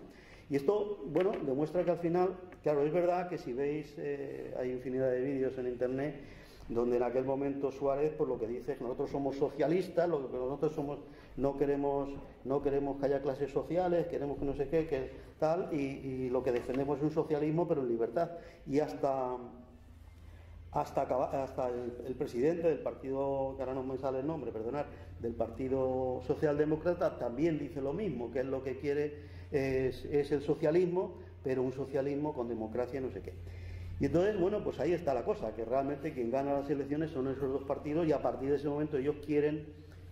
Y esto, bueno, demuestra que al final, claro, es verdad que si veis, hay infinidad de vídeos en internet donde en aquel momento Suárez, por lo que dice es que nosotros somos socialistas, lo que nosotros somos, no queremos que haya clases sociales, queremos que no sé qué, que tal, y lo que defendemos es un socialismo pero en libertad. Y hasta el presidente del partido, que ahora no me sale el nombre, perdonad, del Partido Socialdemócrata también dice lo mismo, que él lo que quiere es el socialismo, pero un socialismo con democracia y no sé qué. Y entonces, bueno, pues ahí está la cosa, que realmente quien gana las elecciones son esos dos partidos y a partir de ese momento ellos quieren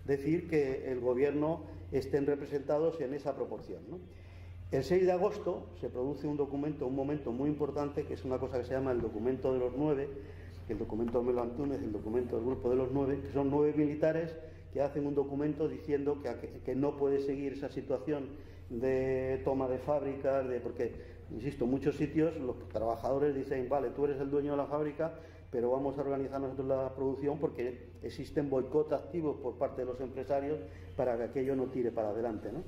decir que el gobierno estén representados en esa proporción, ¿no? El 6 de agosto se produce un momento muy importante, que es una cosa que se llama el documento de los 9, el documento de Melo Antúnez, el documento del Grupo de los 9, que son 9 militares que hacen un documento diciendo que no puede seguir esa situación de toma de fábricas, porque, insisto, en muchos sitios los trabajadores dicen, vale, tú eres el dueño de la fábrica, pero vamos a organizar nosotros la producción porque existen boicots activos por parte de los empresarios para que aquello no tire para adelante, ¿no?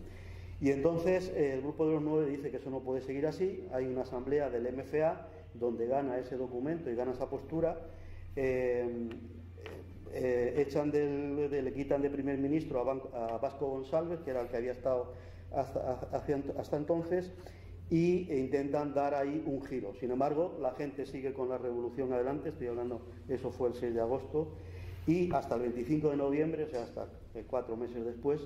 Y entonces el Grupo de los 9 dice que eso no puede seguir así. Hay una asamblea del MFA donde gana ese documento y gana esa postura. Le quitan de primer ministro a Vasco González, que era el que había estado hasta entonces, e intentan dar ahí un giro. Sin embargo, la gente sigue con la revolución adelante, estoy hablando, eso fue el 6 de agosto, y hasta el 25 de noviembre, o sea, hasta 4 meses después,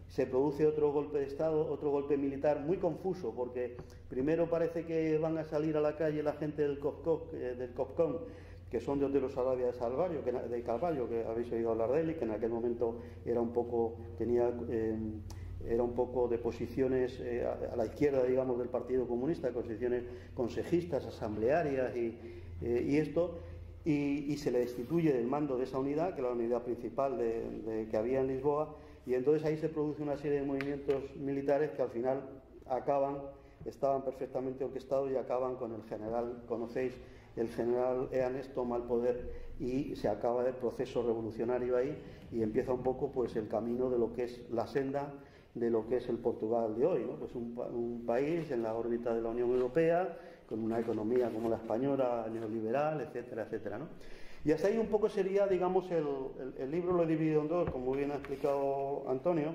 se produce otro golpe de Estado, otro golpe militar muy confuso, porque primero parece que van a salir a la calle la gente del COPCON, que son de Otero Sarabia de Carvalho, que habéis oído hablar de él, y que en aquel momento era un poco de posiciones a la izquierda, digamos, del Partido Comunista, posiciones consejistas, asamblearias y esto, y se le destituye del mando de esa unidad, que era la unidad principal que había en Lisboa, y entonces ahí se produce una serie de movimientos militares que al final estaban perfectamente orquestados y acaban con el general, conocéis, el general Eanes toma el poder y se acaba el proceso revolucionario ahí y empieza un poco pues el camino de lo que es la senda de lo que es el Portugal de hoy, ¿no? Pues un país en la órbita de la Unión Europea, con una economía como la española, neoliberal, etcétera, etcétera, ¿no? Y hasta ahí un poco sería, digamos, el libro lo he dividido en dos, como bien ha explicado Antonio,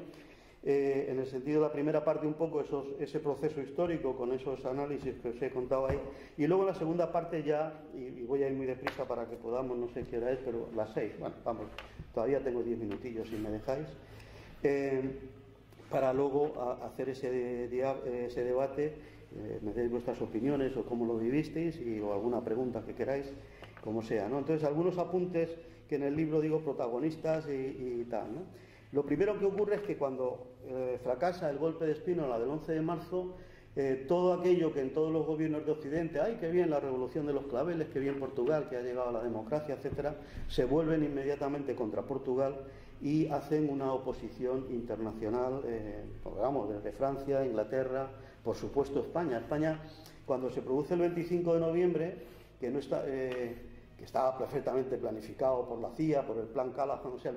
en el sentido de la primera parte un poco ese proceso histórico con esos análisis que os he contado ahí, y luego en la segunda parte ya, y voy a ir muy deprisa para que podamos, no sé qué hora es, pero las 6, bueno, vamos, todavía tengo 10 minutillos si me dejáis, para luego hacer ese debate, me deis vuestras opiniones o cómo lo vivisteis o alguna pregunta que queráis, como sea, ¿no? Entonces, algunos apuntes que en el libro digo protagonistas y tal, ¿no? Lo primero que ocurre es que cuando fracasa el golpe de Spínola del 11 de marzo, todo aquello que en todos los gobiernos de Occidente, ¡ay, qué bien la revolución de los claveles, qué bien Portugal, que ha llegado a la democracia, etcétera!, se vuelven inmediatamente contra Portugal y hacen una oposición internacional, digamos, desde Francia, Inglaterra, por supuesto España. España, cuando se produce el 25 de noviembre, que estaba perfectamente planificado por la CIA, por el plan Callaghan, o sea, el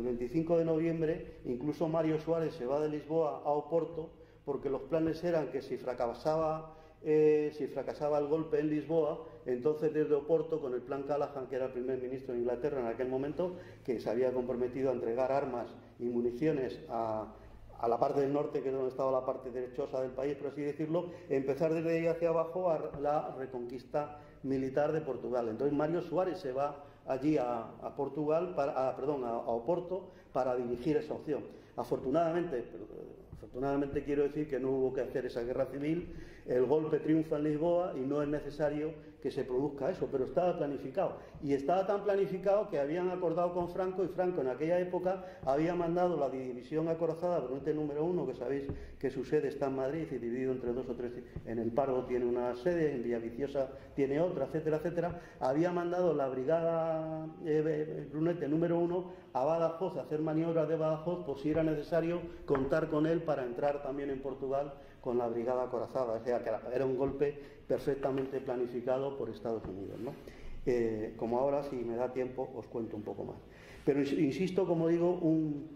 25 de noviembre, incluso Mário Soares se va de Lisboa a Oporto, porque los planes eran que si fracasaba el golpe en Lisboa, entonces desde Oporto, con el plan Callaghan, que era el primer ministro de Inglaterra en aquel momento, que se había comprometido a entregar armas y municiones a la parte del norte, que es donde estaba la parte derechosa del país, por así decirlo, empezar desde ahí hacia abajo a la reconquista militar de Portugal. Entonces Mário Soares se va allí a Oporto para dirigir esa opción. Afortunadamente quiero decir que no hubo que hacer esa guerra civil, el golpe triunfa en Lisboa y no es necesario que se produzca eso, pero estaba planificado. Y estaba tan planificado que habían acordado con Franco, y Franco en aquella época había mandado la división acorazada, Brunete número 1, que sabéis que su sede está en Madrid y dividido entre 2 o 3, en El Pardo tiene una sede, en Villaviciosa tiene otra, etcétera, etcétera. Había mandado la brigada Brunete número 1 a Badajoz a hacer maniobras de Badajoz, por si era necesario contar con él para entrar también en Portugal con la brigada acorazada. O sea, que era un golpe perfectamente planificado por Estados Unidos, ¿no? Como ahora, si me da tiempo, os cuento un poco más. Pero insisto, como digo, un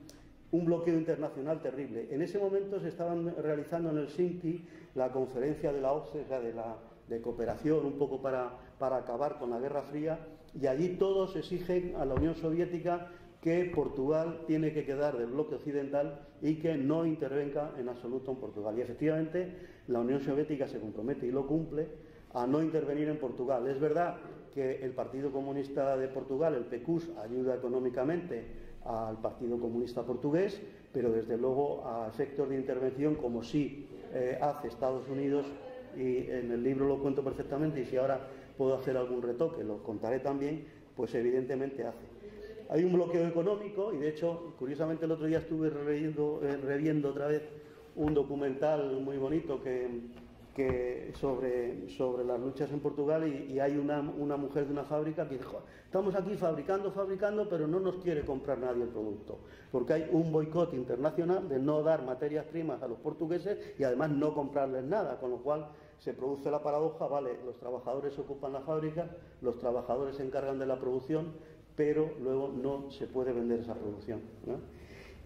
bloqueo internacional terrible. En ese momento se estaban realizando en Helsinki la conferencia de la OSCE, o sea, de cooperación, un poco para acabar con la Guerra Fría, y allí todos exigen a la Unión Soviética que Portugal tiene que quedar del bloque occidental y que no intervenga en absoluto en Portugal. Y efectivamente la Unión Soviética se compromete y lo cumple a no intervenir en Portugal. Es verdad que el Partido Comunista de Portugal, el PCUS, ayuda económicamente al Partido Comunista Portugués, pero desde luego a efectos de intervención, como sí hace Estados Unidos, y en el libro lo cuento perfectamente, y si ahora puedo hacer algún retoque lo contaré también, pues evidentemente hace. Hay un bloqueo económico, y de hecho, curiosamente el otro día estuve reviendo otra vez un documental muy bonito que sobre las luchas en Portugal y hay una mujer de una fábrica que dijo: estamos aquí fabricando, pero no nos quiere comprar nadie el producto, porque hay un boicot internacional de no dar materias primas a los portugueses y además no comprarles nada, con lo cual se produce la paradoja, vale, los trabajadores ocupan la fábrica, los trabajadores se encargan de la producción, pero luego no se puede vender esa producción, ¿no?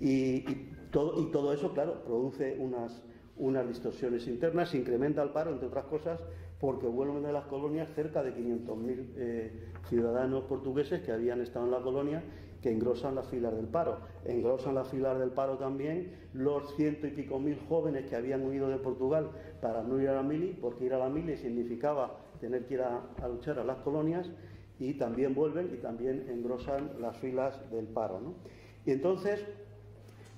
Y todo eso, claro, produce unas distorsiones internas, se incrementa el paro, entre otras cosas, porque vuelven de las colonias cerca de 500.000 ciudadanos portugueses que habían estado en la colonia, que engrosan las filas del paro. Engrosan las filas del paro también los 100 y pico mil jóvenes que habían huido de Portugal para no ir a la mili, porque ir a la mili significaba tener que ir a luchar a las colonias, y también vuelven y también engrosan las filas del paro, ¿no? Y entonces,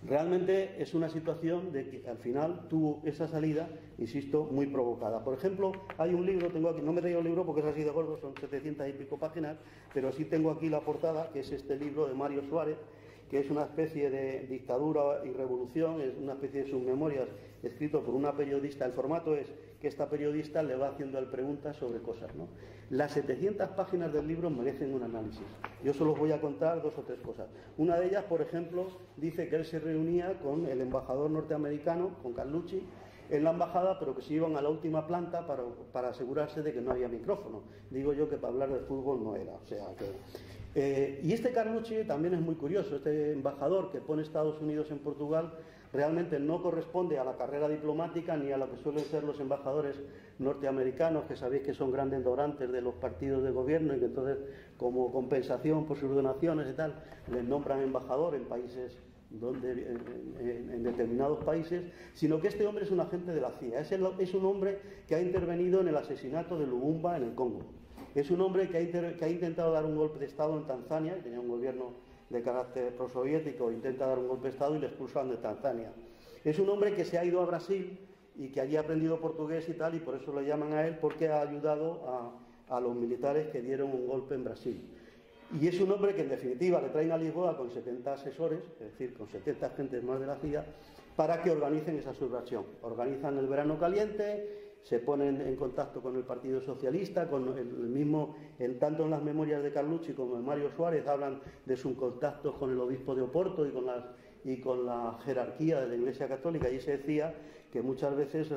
realmente es una situación de que al final tuvo esa salida, insisto, muy provocada. Por ejemplo, hay un libro, tengo aquí, no me he traído el libro porque es así de gordo, son 700 y pico páginas, pero sí tengo aquí la portada, que es este libro de Mario Suárez, que es una especie de dictadura y revolución, es una especie de sus memorias, escrito por una periodista. El formato es que esta periodista le va haciendo él preguntas sobre cosas, ¿no? Las 700 páginas del libro merecen un análisis. Yo solo os voy a contar 2 o 3 cosas. Una de ellas, por ejemplo, dice que él se reunía con el embajador norteamericano, con Carlucci, en la embajada, pero que se iban a la última planta para asegurarse de que no había micrófono. Digo yo que para hablar de fútbol no era, o sea que... y este Carlucci también es muy curioso, este embajador que pone Estados Unidos en Portugal realmente no corresponde a la carrera diplomática ni a lo que suelen ser los embajadores norteamericanos, que sabéis que son grandes dorantes de los partidos de gobierno y que entonces, como compensación por sus donaciones y tal, les nombran embajador en países en determinados países, sino que este hombre es un agente de la CIA, es un hombre que ha intervenido en el asesinato de Lumumba en el Congo. Es un hombre que ha intentado dar un golpe de Estado en Tanzania, que tenía un gobierno de carácter prosoviético, intenta dar un golpe de Estado y le expulsan de Tanzania. Es un hombre que se ha ido a Brasil y que allí ha aprendido portugués y tal, y por eso lo llaman a él, porque ha ayudado a los militares que dieron un golpe en Brasil. Y es un hombre que en definitiva le traen a Lisboa con 70 asesores, es decir, con 70 agentes más de la CIA, para que organicen esa subversión. Organizan el verano caliente, se ponen en contacto con el Partido Socialista, con el mismo, tanto en las memorias de Carlucci como en Mario Suárez, hablan de sus contactos con el obispo de Oporto y con la jerarquía de la Iglesia Católica. Y se decía que muchas veces,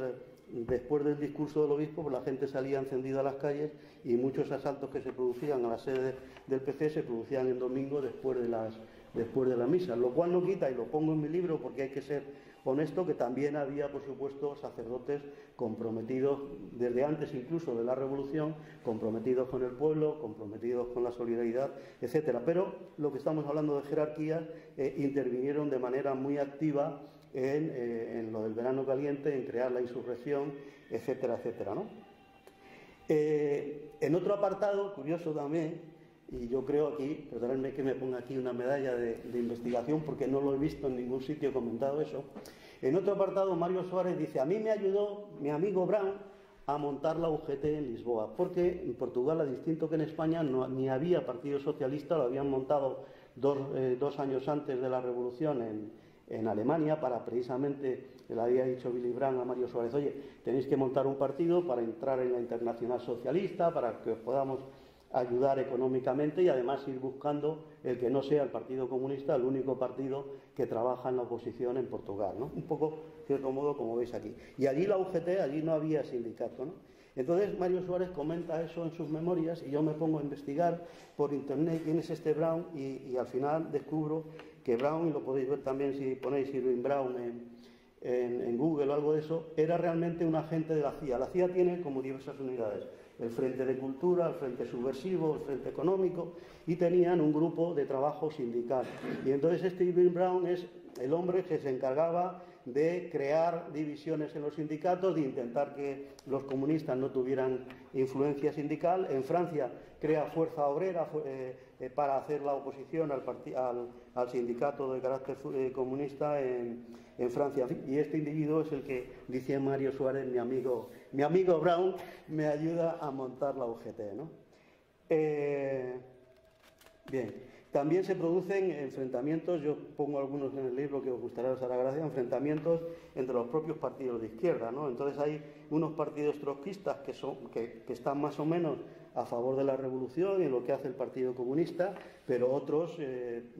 después del discurso del obispo, pues la gente salía encendida a las calles y muchos asaltos que se producían a la sede del PC se producían en domingo después de la misa, lo cual no quita, y lo pongo en mi libro porque hay que ser honesto, que también había, por supuesto, sacerdotes comprometidos desde antes incluso de la Revolución, comprometidos con el pueblo, comprometidos con la solidaridad, etcétera. Pero lo que estamos hablando de jerarquías, intervinieron de manera muy activa en lo del verano caliente, en crear la insurrección, etcétera, etcétera, ¿no? En otro apartado, curioso también, y yo creo aquí, perdonadme que me ponga aquí una medalla de investigación porque no lo he visto en ningún sitio comentado eso. En otro apartado, Mario Suárez dice: a mí me ayudó mi amigo Brown a montar la UGT en Lisboa, porque en Portugal, a distinto que en España, ni había partido socialista, lo habían montado dos años antes de la revolución en Alemania, para precisamente, le había dicho Willy Brandt a Mario Suárez: oye, tenéis que montar un partido para entrar en la Internacional Socialista, para que podamos ayudar económicamente y además ir buscando el que no sea el Partido Comunista, el único partido que trabaja en la oposición en Portugal, ¿no? Un poco, de cierto modo, como veis aquí. Y allí la UGT, allí no había sindicato, ¿no? Entonces Mario Suárez comenta eso en sus memorias y yo me pongo a investigar por internet quién es este Brown y al final descubro que Brown, y lo podéis ver también si ponéis Irving Brown en Google o algo de eso, era realmente un agente de la CIA. La CIA tiene como diversas unidades: el Frente de Cultura, el Frente Subversivo, el Frente Económico, y tenían un grupo de trabajo sindical. Y entonces este Irving Brown es el hombre que se encargaba de crear divisiones en los sindicatos, de intentar que los comunistas no tuvieran influencia sindical. En Francia crea Fuerza Obrera para hacer la oposición al sindicato de carácter comunista en Francia. Y este individuo es el que, dice Mario Suárez, mi amigo Brown, me ayuda a montar la UGT, ¿no? Bien. También se producen enfrentamientos, yo pongo algunos en el libro que os gustará, os hará gracia, enfrentamientos entre los propios partidos de izquierda, ¿no? Entonces hay unos partidos trotskistas que están más o menos a favor de la revolución y en lo que hace el Partido Comunista, pero otros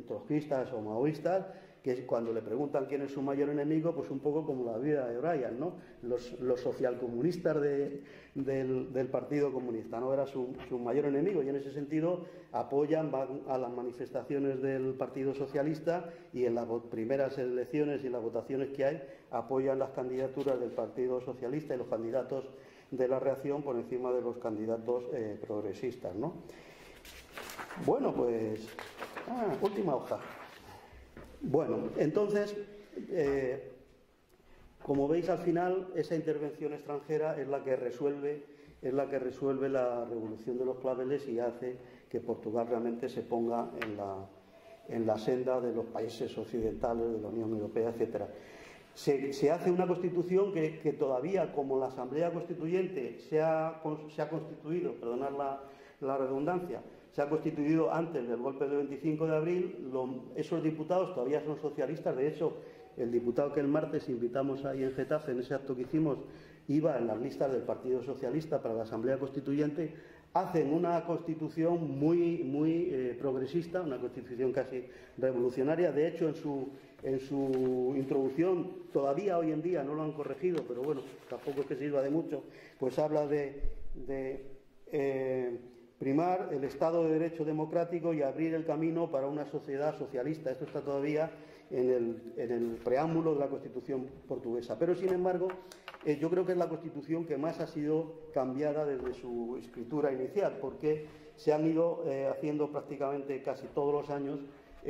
trotskistas o maoístas que cuando le preguntan quién es su mayor enemigo, pues un poco como la vida de Brian, ¿no? Los socialcomunistas del Partido Comunista, ¿no? Era su mayor enemigo y en ese sentido apoyan, van a las manifestaciones del Partido Socialista y en las primeras elecciones y las votaciones que hay apoyan las candidaturas del Partido Socialista y los candidatos de la reacción por encima de los candidatos progresistas, ¿no? Bueno, pues... última hoja. Bueno, entonces, como veis al final, esa intervención extranjera es la que resuelve la revolución de los claveles y hace que Portugal realmente se ponga en la senda de los países occidentales, de la Unión Europea, etcétera. Se hace una constitución que todavía, como la Asamblea Constituyente se ha constituido, perdonad la redundancia, se ha constituido antes del golpe del 25 de abril, esos diputados todavía son socialistas. De hecho, el diputado que el martes invitamos ahí en Getafe, en ese acto que hicimos, iba en las listas del Partido Socialista para la Asamblea Constituyente. Hacen una constitución muy progresista, una constitución casi revolucionaria. De hecho, en su introducción, todavía hoy en día no lo han corregido, pero bueno, tampoco es que sirva de mucho, pues habla de primar el Estado de Derecho democrático y abrir el camino para una sociedad socialista. Esto está todavía en el preámbulo de la Constitución portuguesa. Pero, sin embargo, yo creo que es la Constitución que más ha sido cambiada desde su escritura inicial, porque se han ido haciendo prácticamente casi todos los años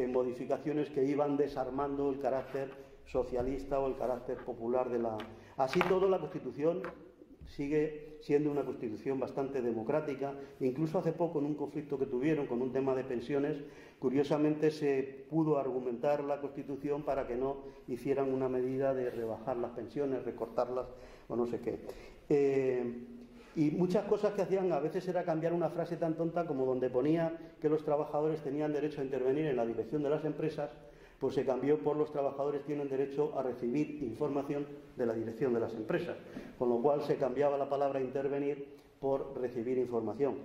modificaciones que iban desarmando el carácter socialista o el carácter popular de la... Así todo, la Constitución sigue siendo una constitución bastante democrática. Incluso hace poco, en un conflicto que tuvieron con un tema de pensiones, curiosamente se pudo argumentar la Constitución para que no hicieran una medida de rebajar las pensiones, recortarlas o no sé qué. Y muchas cosas que hacían a veces era cambiar una frase tan tonta como donde ponía que los trabajadores tenían derecho a intervenir en la dirección de las empresas, pues se cambió por los trabajadores tienen derecho a recibir información de la dirección de las empresas, con lo cual se cambiaba la palabra intervenir por recibir información.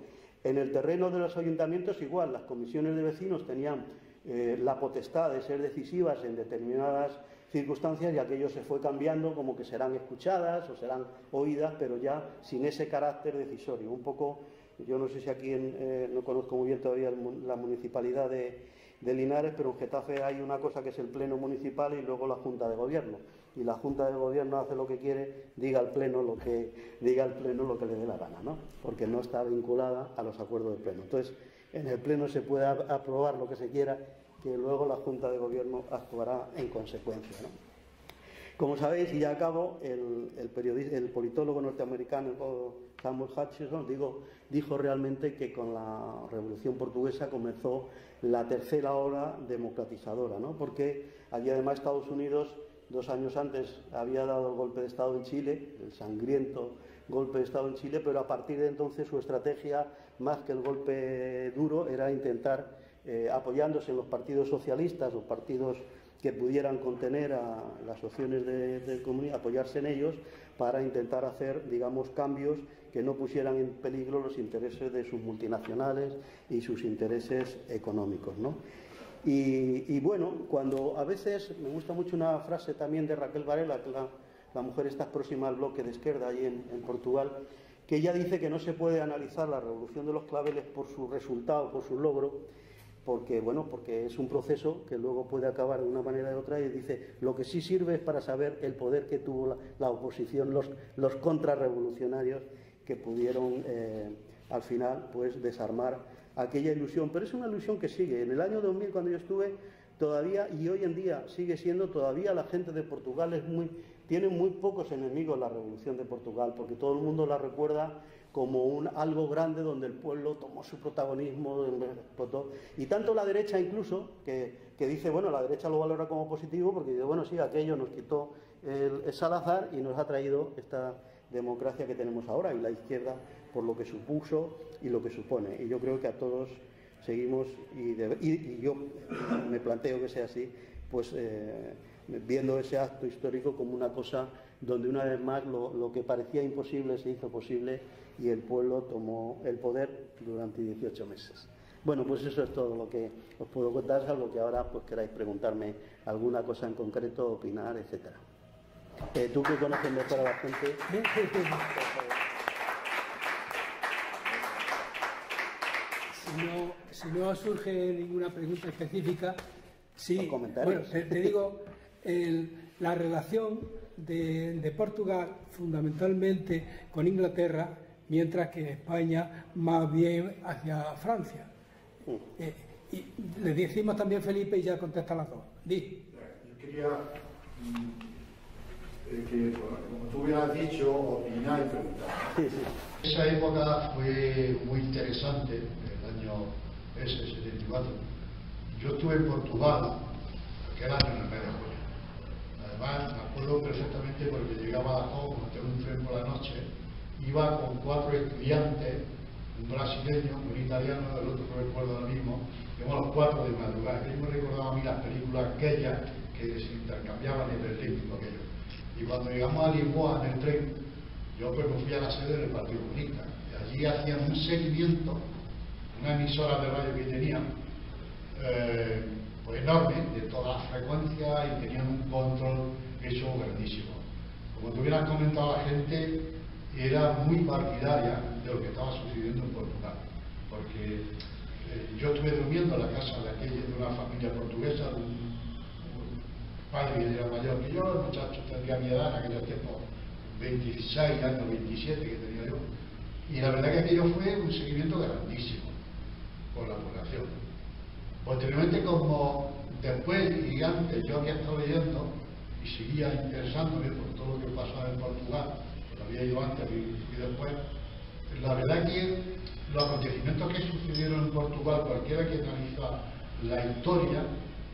En el terreno de los ayuntamientos igual, las comisiones de vecinos tenían la potestad de ser decisivas en determinadas circunstancias y aquello se fue cambiando como que serán escuchadas o serán oídas, pero ya sin ese carácter decisorio. Un poco, yo no sé si aquí no conozco muy bien todavía la municipalidad de Linares, pero en Getafe hay una cosa que es el Pleno Municipal y luego la Junta de Gobierno. Y la Junta de Gobierno hace lo que quiere, diga al Pleno lo que le dé la gana, ¿no? Porque no está vinculada a los acuerdos del Pleno. Entonces, en el Pleno se puede aprobar lo que se quiera, que luego la Junta de Gobierno actuará en consecuencia, ¿no? Como sabéis, y ya acabo, el politólogo norteamericano Samuel Hutchinson dijo realmente que con la Revolución Portuguesa comenzó la tercera ola democratizadora, ¿no? Porque allí además Estados Unidos 2 años antes había dado el golpe de Estado en Chile, el sangriento golpe de Estado en Chile, pero a partir de entonces su estrategia, más que el golpe duro, era intentar, apoyándose en los partidos socialistas, los partidos que pudieran contener a las opciones del comunismo, apoyarse en ellos para intentar hacer, digamos, cambios que no pusieran en peligro los intereses de sus multinacionales y sus intereses económicos, ¿no? Y bueno, cuando a veces me gusta mucho una frase también de Raquel Varela, que la mujer está próxima al bloque de izquierda allí en Portugal, que ella dice que no se puede analizar la revolución de los claveles por su resultado, por su logro, porque es un proceso que luego puede acabar de una manera u otra, y dice, lo que sí sirve es para saber el poder que tuvo la oposición, los contrarrevolucionarios que pudieron al final pues desarmar aquella ilusión. Pero es una ilusión que sigue. En el año 2000, cuando yo estuve, todavía, y hoy en día sigue siendo, todavía la gente de Portugal tiene muy pocos enemigos la revolución de Portugal, porque todo el mundo la recuerda como algo grande donde el pueblo tomó su protagonismo, y tanto la derecha incluso, que dice, bueno, la derecha lo valora como positivo, porque dice, bueno, sí, aquello nos quitó el Salazar y nos ha traído esta democracia que tenemos ahora, y la izquierda por lo que supuso y lo que supone. Y yo creo que a todos seguimos, y yo me planteo que sea así, pues viendo ese acto histórico como una cosa donde una vez más lo que parecía imposible se hizo posible y el pueblo tomó el poder durante 18 meses. Bueno, pues eso es todo lo que os puedo contar, salvo que ahora pues queráis preguntarme alguna cosa en concreto, opinar, etcétera. Tú que conoces mejor a la gente... Si no surge ninguna pregunta específica, sí, bueno, te digo, la relación de Portugal fundamentalmente con Inglaterra, mientras que España más bien hacia Francia. Y le decimos también Felipe y ya contesta las dos. Di. Yo quería que, como tú hubieras dicho, opinar y preguntar. Sí, sí. Esa época fue muy interesante, el año ese, 74. Yo estuve en Portugal, aquel año en el mes de junio. Además, me acuerdo perfectamente porque llegaba a todo, como tengo un tren por la noche, iba con 4 estudiantes, un brasileño, un italiano, el otro no recuerdo ahora mismo, íbamos los 4 de madrugada. Ellos me recordaban a mí las películas aquellas que se intercambiaban en el tren y todo aquello. Y cuando llegamos a Lisboa en el tren, yo pues me fui a la sede del Partido Comunista. Y allí hacían un seguimiento, una emisora de radio que tenían, pues enorme, de todas las frecuencias, y tenían un control hecho grandísimo. Como te hubieras comentado, la gente era muy partidaria de lo que estaba sucediendo en Portugal, porque yo estuve durmiendo en la casa de una familia portuguesa, de un padre que era mayor que yo, el muchacho tendría mi edad en aquellos tiempos, 26 años, 27 que tenía yo, y la verdad que aquello fue un seguimiento grandísimo por la población. Posteriormente, como después y antes yo había estado leyendo y seguía interesándome por todo lo que pasaba en Portugal, lo había ido antes y después, la verdad que los acontecimientos que sucedieron en Portugal, cualquiera que analiza la historia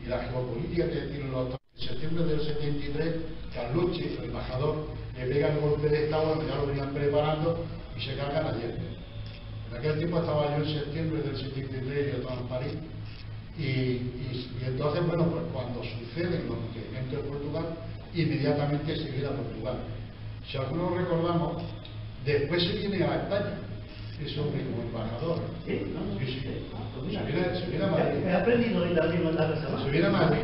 y la geopolítica que tienen los Estados. En septiembre del 73, Carlucci, el embajador, le pega el golpe de Estado, ya lo venían preparando y se cargan a Allende. En aquel tiempo estaba yo en septiembre del 73, yo estaba en París, y entonces, bueno, pues cuando suceden los acontecimientos de Portugal, inmediatamente se viene a Portugal. Si algunos recordamos, después se viene a España, ese hombre como embajador. Sí, sí. Se viene a He Madrid. aprendido hoy también en la reserva. Se viene a Madrid.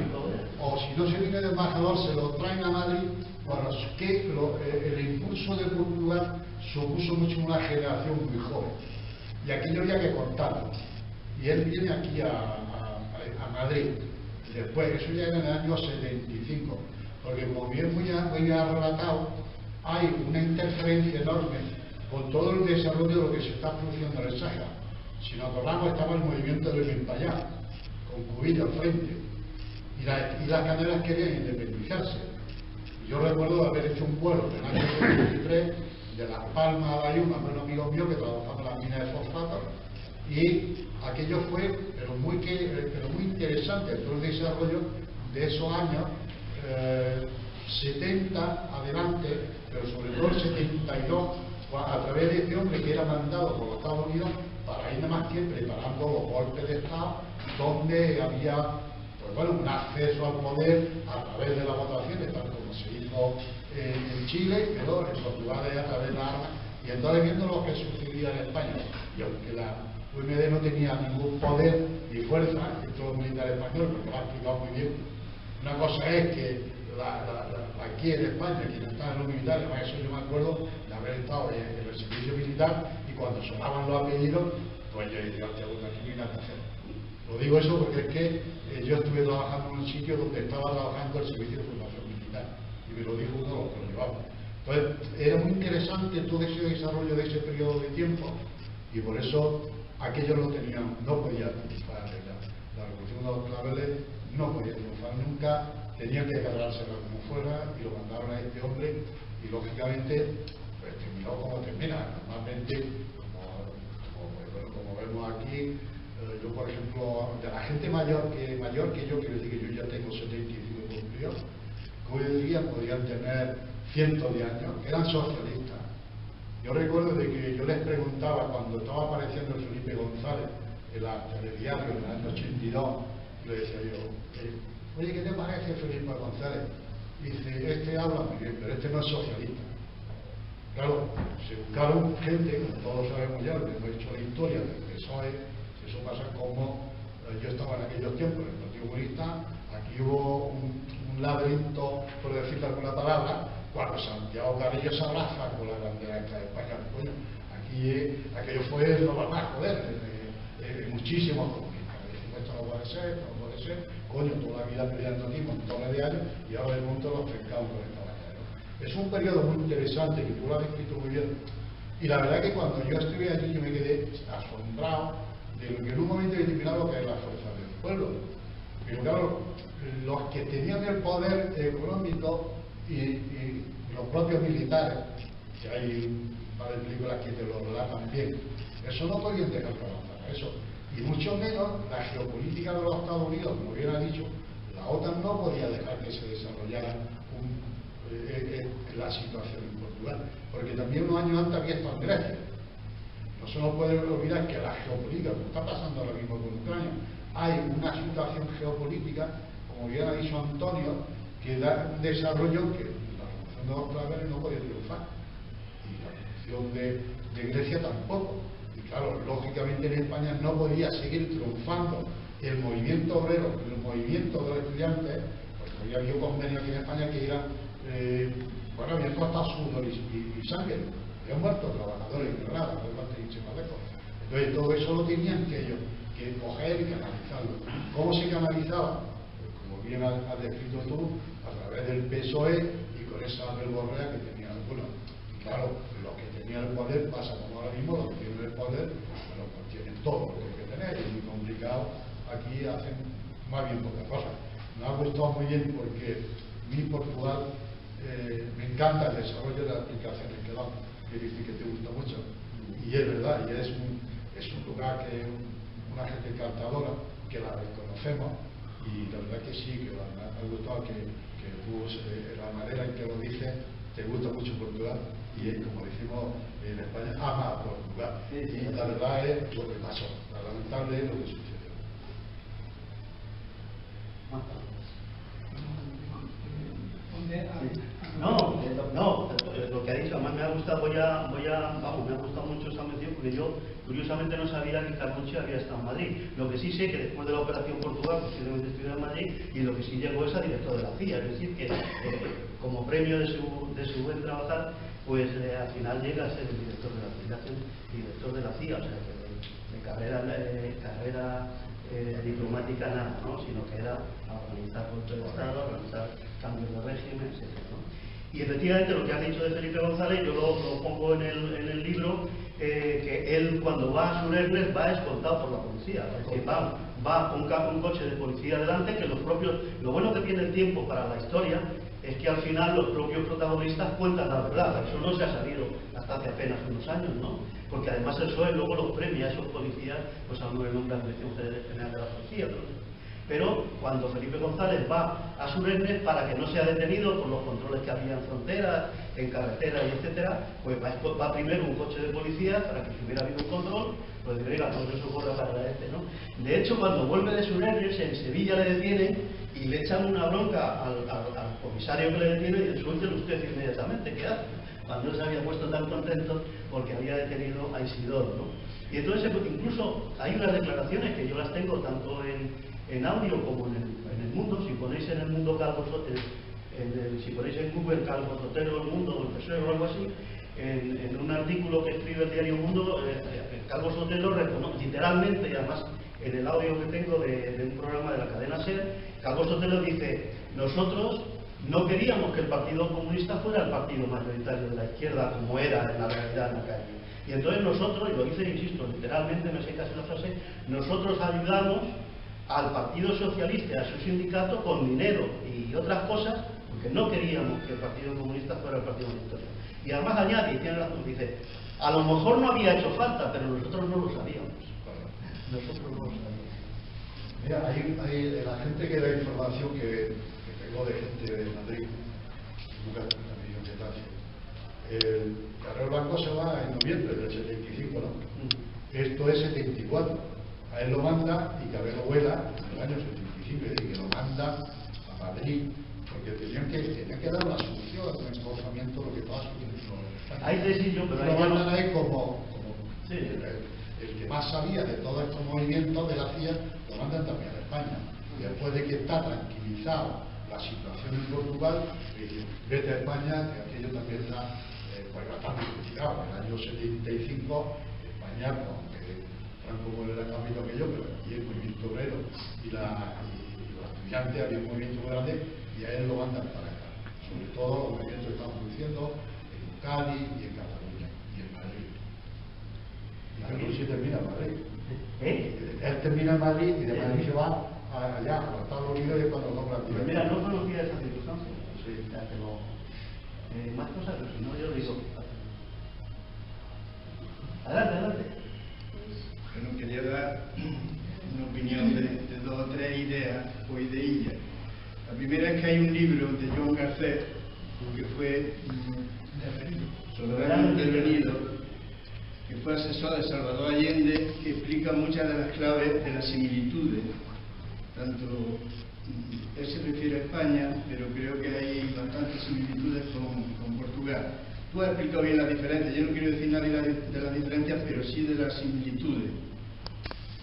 O si no se viene de embajador, se lo traen a Madrid. Bueno, es que el impulso de Portugal supuso mucho una generación muy joven. Y aquello había que contarlo. Y él viene aquí a Madrid. Después, eso ya era en el año 75. Porque como bien muy bien relatado, hay una interferencia enorme con todo el desarrollo de lo que se está produciendo en el Sáhara. Si nos acordamos, estaba el movimiento de Benpayá, con Cubillo al frente, y las Canarias querían independizarse. Yo recuerdo haber hecho un vuelo en el año 73 de Las Palmas a Bayuma, con un amigo mío que trabajaba en la mina de fosfato, y aquello fue pero muy interesante, todo el desarrollo de esos años 70 adelante, pero sobre todo el 72, a través de este hombre que era mandado por los Estados Unidos para ir nada más que preparando los golpes de Estado, donde había pues bueno, un acceso al poder a través de las votaciones, tal como se hizo en Chile, pero en Portugal a través de las armas, y entonces viendo lo que sucedía en España, y aunque la UMD no tenía ningún poder ni fuerza, todo el militar español, porque lo ha explicado muy bien, una cosa es que aquí en España, quienes están en los militares, para eso yo me acuerdo de haber estado en el servicio militar, y cuando sonaban los apellidos, pues yo decía, hostia, bueno, aquí no hay nada que hacer. Lo digo eso porque es que yo estuve trabajando en un sitio donde estaba trabajando el servicio de formación militar, y me lo dijo uno de los que lo llevaba. Entonces, era muy interesante todo ese desarrollo de ese periodo de tiempo, y por eso aquello no podía triunfar. La revolución de los claveles no podía triunfar nunca, tenían que cargársela como fuera, y lo mandaron a este hombre, y lógicamente pues terminó como termina. Normalmente, como vemos aquí, yo por ejemplo, de la gente mayor que yo, quiero decir que yo ya tengo 75 cumplidos, que hoy en día podrían tener cientos de años, eran socialistas. Yo recuerdo de que yo les preguntaba, cuando estaba apareciendo el Felipe González en la telediario en el año 82, le decía yo, oye, ¿qué te parece Felipe González? Y dice, este habla muy bien, pero este no es socialista. Claro, se buscaron gente, como todos sabemos ya, lo que hemos hecho la historia del PSOE, eso pasa como yo estaba en aquellos tiempos en el Partido Comunista, aquí hubo un laberinto, por decirlo alguna palabra, cuando Santiago Carrillo se abraza con la bandera esta de España. Coño, aquí aquello fue lo más, joder, muchísimos comunistas. Decimos, esto no puede ser, esto no puede ser, coño, toda la vida peleando aquí montones de años y ahora de pronto los trencamos con esta bandera. Es un periodo muy interesante que tú lo has descrito muy bien. Y la verdad que cuando yo estuve allí yo me quedé asombrado de lo que en un momento determinado que es la fuerza del pueblo. Pero claro, los que tenían el poder económico y los propios militares, que hay un par de películas que te lo relatan bien, eso no podían dejar que avanzara eso. Y mucho menos la geopolítica de los Estados Unidos, como bien ha dicho, la OTAN no podía dejar que se desarrollara la situación en Portugal, porque también unos años antes había estado en Grecia. No se nos puede olvidar que la geopolítica, como está pasando ahora mismo con Ucrania, hay una situación geopolítica, como bien ha dicho Antonio, que da un desarrollo que la revolución de los claveles no podía triunfar, y la revolución de Grecia tampoco. Y claro, lógicamente en España no podía seguir triunfando el movimiento obrero, el movimiento de los estudiantes, porque había habido convenios aquí en España que eran bueno, habían costado sudor y sangre, habían muerto trabajadores en Granada, entonces todo eso lo tenían que ellos que coger y canalizarlo. ¿Cómo se canalizaba? Pues como bien has descrito tú, a través del PSOE y con esa verborrea que tenía algunos. Y claro, los que tenían el poder pasa como ahora mismo, los que tienen el poder, bueno, pues tienen todo lo que hay que tener, y es muy complicado, aquí hacen más bien pocas cosas. Me ha gustado muy bien porque mi Portugal me encanta el desarrollo de las aplicaciones que da, que dice que te gusta mucho, y es verdad, y es un lugar que es una gente encantadora, que la reconocemos, y la verdad que sí, que me ha gustado que tú, la manera en que lo dices, te gusta mucho Portugal, y como decimos en España, ama a Portugal, y la verdad es lo que pasó, lo lamentable es lo que sucedió. No, lo que ha dicho, además me ha gustado, me ha gustado mucho esa mención, porque yo curiosamente no sabía que Carlucci había estado en Madrid. Lo que sí sé que después de la Operación Portugal posiblemente estuviera en Madrid, y lo que sí llegó es a director de la CIA, es decir, que como premio de su buen trabajar, pues al final llega a ser el director de la aplicación, director de la CIA, o sea que de carrera diplomática nada, ¿no? Sino que era organizar golpes de Estado, organizar cambios de régimen, etc., ¿no? Y efectivamente lo que has dicho de Felipe González, yo lo pongo en el libro, que él cuando va a Suresnes va escoltado por la policía, es decir, va con un coche de policía delante, que lo bueno que tiene el tiempo para la historia es que al final los propios protagonistas cuentan la verdad. Eso no se ha sabido hasta hace apenas unos años, ¿no? Porque además el PSOE luego los premia a esos policías, pues a uno le nombra Dirección General de la Policía, pero cuando Felipe González va a Suresnes, para que no sea detenido por los controles que había en fronteras, en carretera y etcétera, pues va primero un coche de policía para que si hubiera habido un control, pues diga, todo eso corre para ¿no? De hecho, cuando vuelve de Suresnes, en Sevilla le detienen y le echan una bronca al comisario que le detiene y le suelten usted inmediatamente. ¿Qué hace? Cuando él se había puesto tan contento porque había detenido a Isidoro, ¿no? Y entonces incluso hay unas declaraciones que yo las tengo tanto en audio como en el mundo. Si ponéis en el mundo Calvo Sotelo, si ponéis en Google Calvo Sotelo el mundo o el PSOE o algo así, en un artículo que escribe el diario Mundo, Calvo Sotelo reconoce literalmente, y además en el audio que tengo de un programa de la cadena SER, Calvo Sotelo dice: nosotros no queríamos que el Partido Comunista fuera el partido mayoritario de la izquierda, como era en la realidad en la calle. Y entonces nosotros, y lo dice, insisto, literalmente, me sé casi la frase, nosotros ayudamos al Partido Socialista y a su sindicato con dinero y otras cosas, porque no queríamos que el Partido Comunista fuera el partido mayoritario. Y además añade, y tiene razón, dice, a lo mejor no había hecho falta, pero nosotros no lo sabíamos. Nosotros no lo sabíamos. Mira, hay la gente que da información que tengo de gente de Madrid, nunca también de Tacio. El Carrero Blanco se va en noviembre del 75, ¿no? Esto es 74. A él lo manda y Cabello vuela en el año 75, es decir, que lo manda a Madrid, porque tenían que dar una solución al desglosamiento de lo que pasa en Ahí te decía yo, pero lo mandan ahí como sí. el que más sabía de todos estos movimientos de la CIA, lo mandan también a España. Y después de que está tranquilizado la situación en Portugal, dice, vete a España, que aquello también está pues bastante investigado. En el año 75, España, aunque Franco era el ámbito que yo, pero aquí el movimiento obrero y los estudiantes había un movimiento muy grande y a él lo mandan para acá. Sobre todo los movimientos que están produciendo en Cádiz y en Cataluña y en Madrid. Y Pedro sí termina en Madrid. Él termina en Madrid y de Madrid se va allá, a los Estados Unidos, y es cuando nombran Pues mira, no conocía esa circunstancia. Sí, ya tengo más cosas, pero si no, yo digo. Adelante. Bueno, quería dar una opinión de dos o tres ideas o ideillas. La primera es que hay un libro de Joan Garcés, que fue soberano intervenido, que fue asesor de Salvador Allende, que explica muchas de las claves de las similitudes. Tanto él se refiere a España, pero creo que hay bastantes similitudes con Portugal. Tú has explicado bien las diferencias, yo no quiero decir nada de las diferencias, pero sí de las similitudes.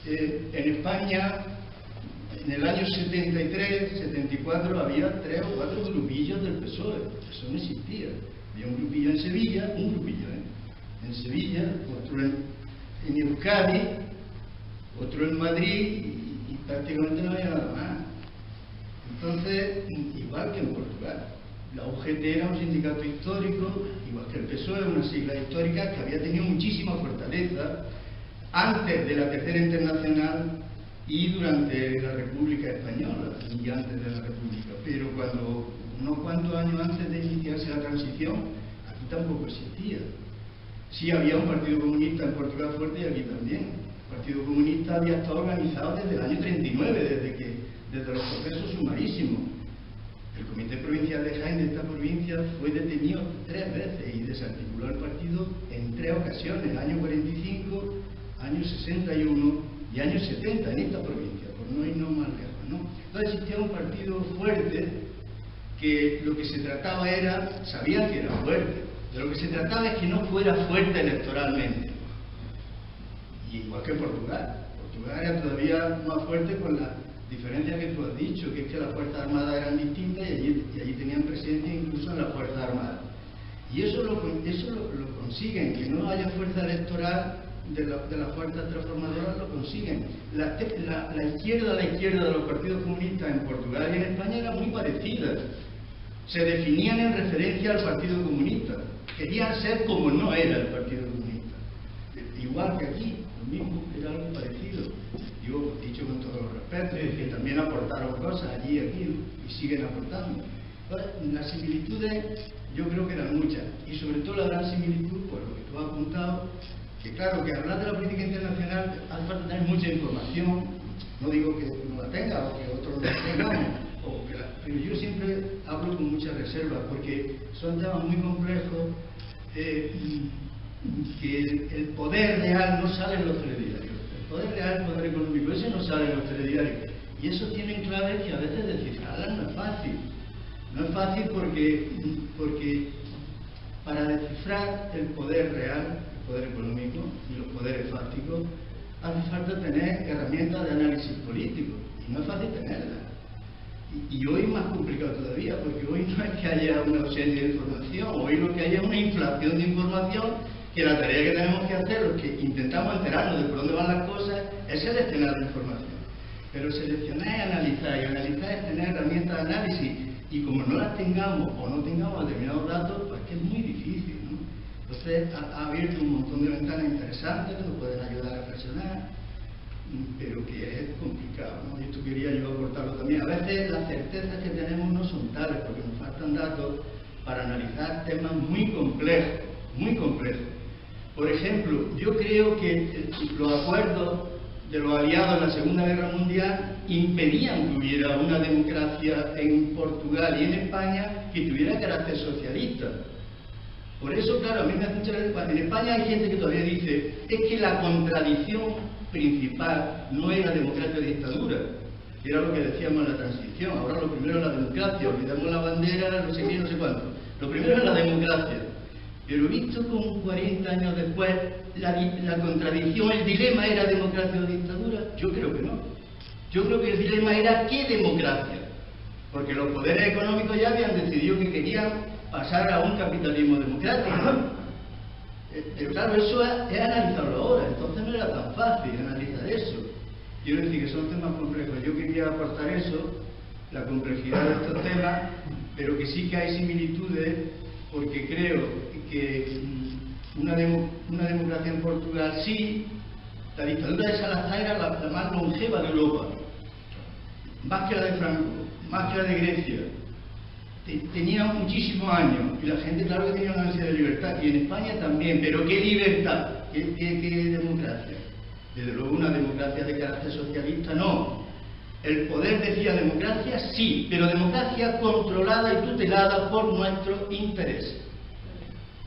En España, en el año 73, 74, había 3 o 4 grupillos del PSOE. Eso no existía. Había un grupillo en Sevilla, en Sevilla, otro en Euskadi, otro en Madrid, y prácticamente no había nada más. Entonces, igual que en Portugal, la UGT era un sindicato histórico, igual que el PSOE, una sigla histórica que había tenido muchísima fortaleza antes de la Tercera Internacional y durante la República Española, y antes de la República. Pero cuando, unos cuantos años antes de iniciarse la transición, aquí tampoco existía. Sí había un Partido Comunista en Portugal fuerte y aquí también. El Partido Comunista había estado organizado desde el año 39, desde los procesos sumarísimos. El Comité Provincial de Jaén de esta provincia fue detenido 3 veces y desarticuló el partido en 3 ocasiones, el año 45, año 61 y año 70 en esta provincia, por no irnos más lejos, ¿no? Entonces existía un partido fuerte que lo que se trataba era, sabían que era fuerte, de lo que se trataba es que no fuera fuerte electoralmente. Y igual que Portugal. Portugal era todavía más fuerte con la diferencia que tú has dicho, que es que las Fuerzas Armadas eran distintas y allí tenían presencia incluso en las Fuerzas Armadas. Y eso lo consiguen, que no haya fuerza electoral de las fuerzas transformadoras, lo consiguen. La izquierda de los partidos comunistas en Portugal y en España era muy parecida. Se definían en referencia al Partido Comunista. Querían ser como no era el Partido Comunista. Igual que aquí, lo mismo, era algo parecido. Yo he dicho con todos los respetos, que también aportaron cosas allí y aquí, y siguen aportando. Las similitudes yo creo que eran muchas, y sobre todo la gran similitud, por lo que tú has apuntado, que claro, que hablar de la política internacional hace falta tener mucha información, no digo que no la tenga o que otros no la tengamos, pero yo siempre hablo con mucha reserva, porque son temas muy complejos, que el poder real no sale en los telediarios. El poder real, el poder económico, ese no sale en los telediarios. Y eso tienen claves que a veces descifrarlas no es fácil. No es fácil porque para descifrar el poder real, el poder económico y los poderes fácticos, hace falta tener herramientas de análisis político. Y no es fácil tenerlas. Y hoy es más complicado todavía, porque hoy no es que haya una ausencia de información, hoy lo que hay es una inflación de información, que la tarea que tenemos que hacer, los que intentamos enterarnos de por dónde van las cosas, es seleccionar la información. Pero seleccionar es analizar, y analizar es tener herramientas de análisis, y como no las tengamos o no tengamos determinados datos, pues que es muy difícil, ¿no? Entonces ha abierto un montón de ventanas interesantes que nos pueden ayudar a reflexionar, pero que es complicado, ¿no? Y esto quería yo aportarlo también. A veces las certezas que tenemos no son tales, porque nos faltan datos para analizar temas muy complejos, muy complejos. Por ejemplo, yo creo que los acuerdos de los aliados en la Segunda Guerra Mundial impedían que hubiera una democracia en Portugal y en España que tuviera carácter socialista. Por eso, claro, a mí me hace mucha gracia. En España hay gente que todavía dice, es que la contradicción principal no era democracia o dictadura, era lo que decíamos en la transición. Ahora lo primero es la democracia, olvidamos la bandera, no sé qué, no sé cuánto. Lo primero es la democracia. Pero visto como 40 años después, la contradicción, el dilema era democracia o dictadura, yo creo que no. Yo creo que el dilema era ¿qué democracia? Porque los poderes económicos ya habían decidido que querían pasar a un capitalismo democrático. Pero claro, eso es analizarlo ahora, entonces no era tan fácil analizar eso. Quiero decir que son temas complejos. Yo quería aportar eso, la complejidad de estos temas, pero que sí que hay similitudes, porque creo que una democracia en Portugal sí, la dictadura de Salazar era la más longeva de Europa, más que la de Franco, más que la de Grecia. Tenía muchísimos años y la gente, claro que tenía una ansia de libertad, y en España también, pero ¿qué libertad? ¿Qué democracia? Desde luego una democracia de carácter socialista no. El poder decía democracia sí, pero democracia controlada y tutelada por nuestro interés.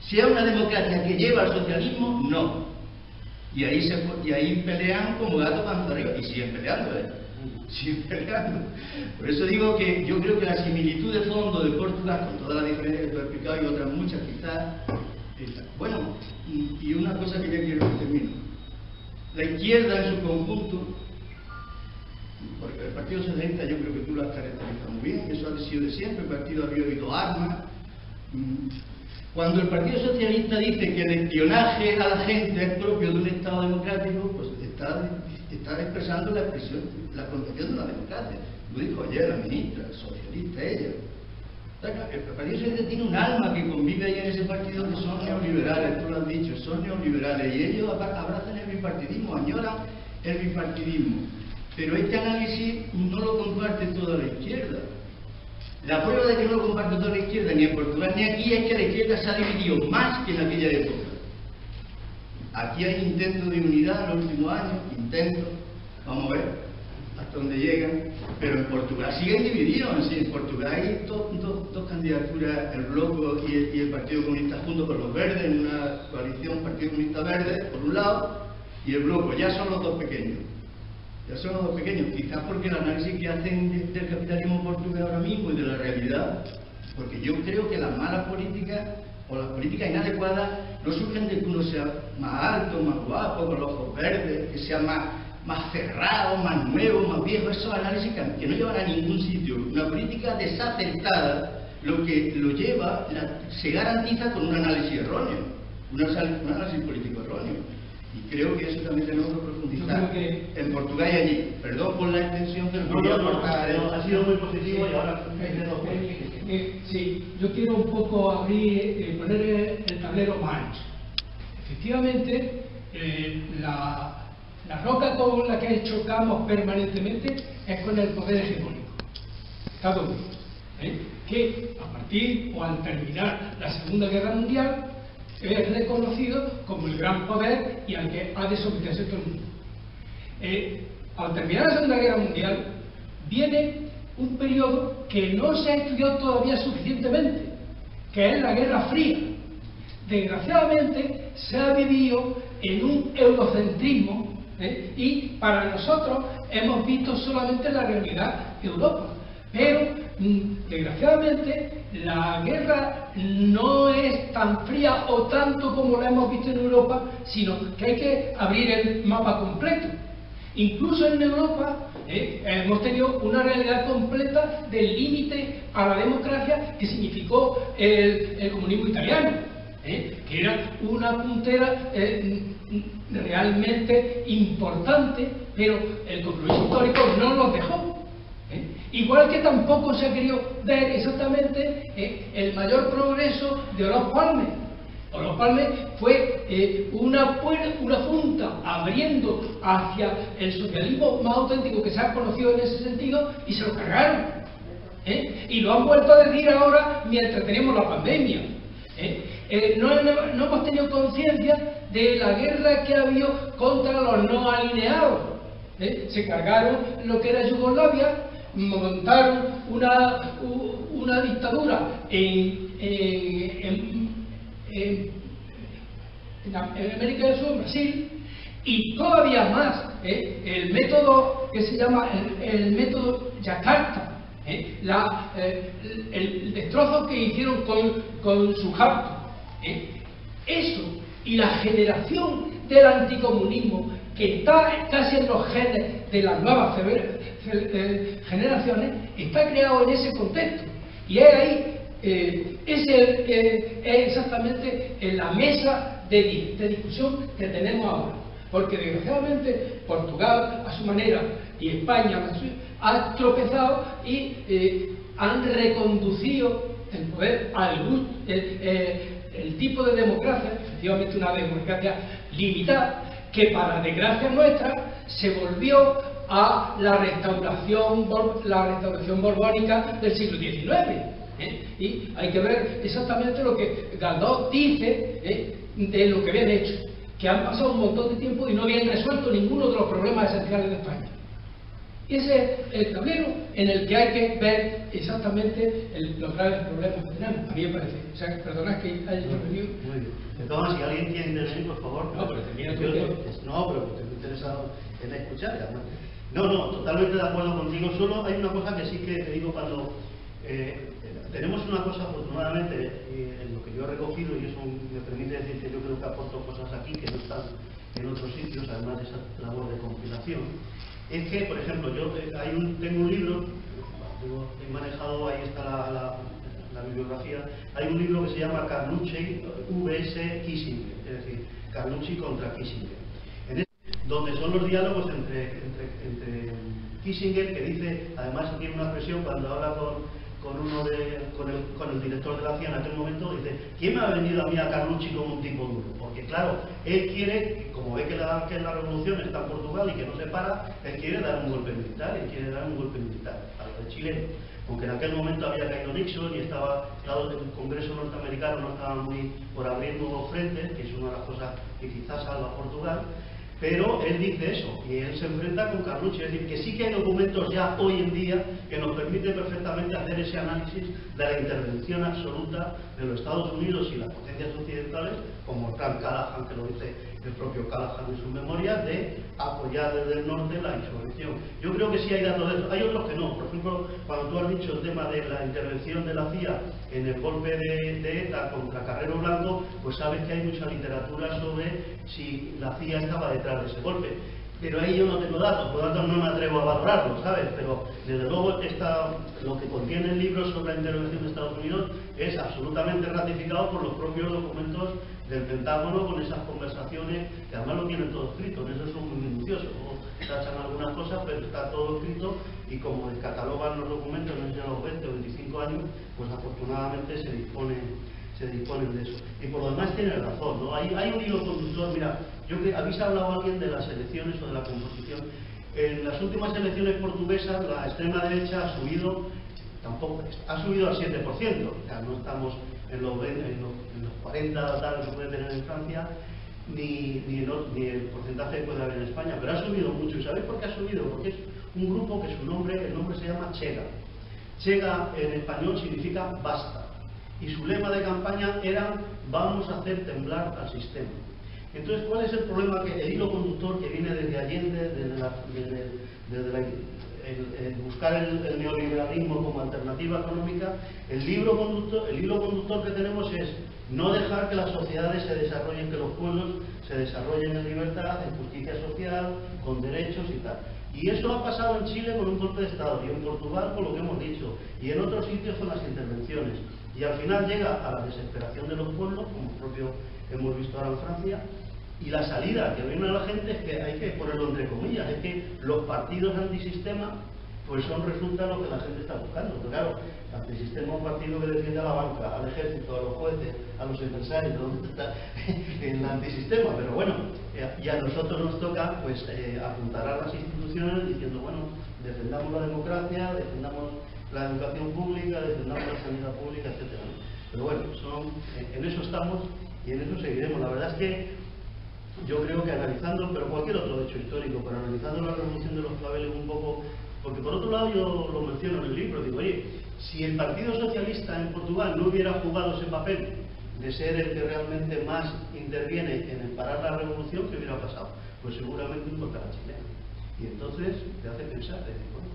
Si es una democracia que lleva al socialismo, no. Y ahí pelean como gato panza arriba, y siguen peleando, siguen peleando. Por eso digo que yo creo que la similitud de fondo de Portugal, con todas las diferencias que tú has explicado y otras muchas quizás, bueno, y una cosa que ya quiero que termine. La izquierda en su conjunto, porque el Partido Socialista yo creo que tú lo has caracterizado muy bien, eso ha sido de siempre, el partido ha habido armas. Cuando el Partido Socialista dice que el espionaje a la gente es propio de un Estado democrático, pues está expresando la concepción de la democracia. Lo dijo ayer la ministra, socialista ella. El Partido Socialista tiene un alma que convive ahí en ese partido, que son neoliberales, tú lo has dicho, son neoliberales, y ellos abrazan el bipartidismo, añoran el bipartidismo. Pero este análisis no lo comparte toda la izquierda. La prueba de que no lo comparte toda la izquierda, ni en Portugal ni aquí, es que la izquierda se ha dividido más que en aquella época. Aquí hay intentos de unidad en los últimos años, intentos, vamos a ver hasta dónde llegan, pero en Portugal siguen divididos. En Portugal hay dos candidaturas, el Bloco y el Partido Comunista junto con los Verdes, en una coalición Partido Comunista Verde, por un lado, y el Bloco, ya son los dos pequeños. Ya son los dos pequeños, quizás porque el análisis que hacen del capitalismo portugués ahora mismo y de la realidad, porque yo creo que las malas políticas o las políticas inadecuadas no surgen de que uno sea más alto, más guapo, con los ojos verdes, que sea más cerrado, más nuevo, más viejo. Esos análisis que no llevan a ningún sitio. Una política desacertada lo que lo lleva, se garantiza con un análisis erróneo, un análisis político erróneo. Y creo que eso también tenemos que profundizar en Portugal y allí. Perdón por la extensión, pero quería aportar. Ha sido muy positivo y ahora sí, yo quiero un poco abrir, poner el tablero más ancho. Efectivamente, la roca con la que chocamos permanentemente es con el poder hegemónico, Estados Unidos, que a partir o al terminar la Segunda Guerra Mundial es reconocido como el gran poder y al que ha de someterse todo el mundo. Al terminar la Segunda Guerra Mundial viene un periodo que no se ha estudiado todavía suficientemente, que es la Guerra Fría. Desgraciadamente se ha vivido en un eurocentrismo, y para nosotros hemos visto solamente la realidad de Europa. Pero desgraciadamente la guerra no es tan fría o tanto como la hemos visto en Europa, sino que hay que abrir el mapa completo. Incluso en Europa hemos tenido una realidad completa del límite a la democracia que significó el comunismo italiano, que era una puntera realmente importante, pero el compromiso histórico no los dejó. Igual que tampoco se ha querido ver exactamente el mayor progreso de Olof Palme. Olof Palme fue una punta abriendo hacia el socialismo más auténtico que se ha conocido en ese sentido, y se lo cargaron. Y lo han vuelto a decir ahora mientras tenemos la pandemia. No hemos tenido conciencia de la guerra que ha habido contra los no alineados. Se cargaron lo que era Yugoslavia, montaron una dictadura en América del Sur, en Brasil, y todavía más el método que se llama el método Yakarta, el destrozo que hicieron con Suharto. Eso y la generación del anticomunismo, que está casi en los genes de las nuevas generaciones, está creado en ese contexto. Y es ahí, es exactamente en la mesa de discusión que tenemos ahora. Porque desgraciadamente Portugal, a su manera, y España ha tropezado y han reconducido el poder al gusto, el tipo de democracia, efectivamente una democracia limitada, que para desgracia nuestra se volvió a la restauración borbónica del siglo XIX. Y hay que ver exactamente lo que Galdós dice de lo que habían hecho, que han pasado un montón de tiempo y no habían resuelto ninguno de los problemas esenciales de España. Ese es el tablero en el que hay que ver exactamente los graves problemas que tenemos, a mí me parece. O sea, perdonad que haya intervenido. Muy bien. Entonces, si alguien quiere intervenir, por favor. No, pero tenía pero estoy interesado en escuchar. No, totalmente de acuerdo contigo. Solo hay una cosa que sí que te digo cuando... tenemos una cosa, afortunadamente, en lo que yo he recogido, y eso me permite decir que yo creo que aporto cosas aquí que no están en otros sitios, además de esa labor de compilación. Es que, por ejemplo, yo tengo un libro, he manejado, ahí está la bibliografía, hay un libro que se llama Carlucci vs Kissinger, es decir, Carlucci contra Kissinger, donde son los diálogos entre Kissinger, que dice, además tiene una expresión cuando habla con el director de la CIA en aquel momento, dice: ¿quién me ha vendido a mí a Carlucci como un tipo duro? Porque claro, él quiere, como ve que la revolución está en Portugal y que no se para, él quiere dar un golpe militar, a lo de chileno. Aunque en aquel momento había caído Nixon y estaba, claro, el Congreso norteamericano no estaba muy por abrir nuevos frentes, que es una de las cosas que quizás salva a Portugal. Pero él dice eso, y él se enfrenta con Carlucci, es decir, que sí que hay documentos ya hoy en día que nos permiten perfectamente hacer ese análisis de la intervención absoluta de los Estados Unidos y las potencias occidentales, como el plan Callahan, que lo dice el propio Callahan en sus memorias, de apoyar desde el norte la insurrección. Yo creo que sí hay datos de eso, hay otros que no. Por ejemplo, cuando tú has dicho el tema de la intervención de la CIA en el golpe de ETA contra Carrero Blanco, pues sabes que hay mucha literatura sobre si la CIA estaba detrás de ese golpe. Pero ahí yo no tengo datos, por lo tanto no me atrevo a valorarlo, ¿sabes? Pero desde luego lo que contiene el libro sobre la intervención de Estados Unidos es absolutamente ratificado por los propios documentos del Pentágono, con esas conversaciones, que además lo tienen todo escrito, en eso son muy minuciosos, tachan algunas cosas, pero está todo escrito, y como descatalogan los documentos desde los 20 o 25 años, pues afortunadamente se disponen de eso. Y por lo demás tiene razón, ¿no? Hay un hilo conductor. Mira, habéis hablado alguien de las elecciones o de la composición. En las últimas elecciones portuguesas la extrema derecha ha subido al 7%, o sea, no estamos en los 40 tal que puede tener en Francia, ni el porcentaje que puede haber en España, pero ha subido mucho. ¿Y sabéis por qué ha subido? Porque es un grupo que el nombre se llama Chega. Chega en español significa basta. Y su lema de campaña era: vamos a hacer temblar al sistema. Entonces, ¿cuál es el problema? Que el hilo conductor que viene desde Allende, desde buscar el neoliberalismo como alternativa económica, el hilo conductor que tenemos es no dejar que las sociedades se desarrollen, que los pueblos se desarrollen en libertad, en justicia social, con derechos y tal. Y eso ha pasado en Chile con un golpe de Estado, y en Portugal con lo que hemos dicho, y en otros sitios con las intervenciones. Y al final llega a la desesperación de los pueblos, como propio hemos visto ahora en Francia, y la salida que viene a la gente es que hay que ponerlo entre comillas, es que los partidos antisistema pues resulta lo que la gente está buscando. Pero claro, antisistema es un partido que defiende a la banca, al ejército, a los jueces, a los empresarios, ¿dónde está el antisistema? Pero bueno, y a nosotros nos toca pues apuntar a las instituciones diciendo, bueno, defendamos la democracia, defendamos la educación pública, defendamos la sanidad pública, etc. Pero bueno, en eso estamos y en eso seguiremos. La verdad es que yo creo que analizando, pero cualquier otro hecho histórico, pero analizando la revolución de los claveles un poco, porque por otro lado yo lo menciono en el libro, digo, oye, si el Partido Socialista en Portugal no hubiera jugado ese papel de ser el que realmente más interviene en parar la revolución, ¿qué hubiera pasado? Pues seguramente un golpe a la chilena. Y entonces te hace pensar, bueno.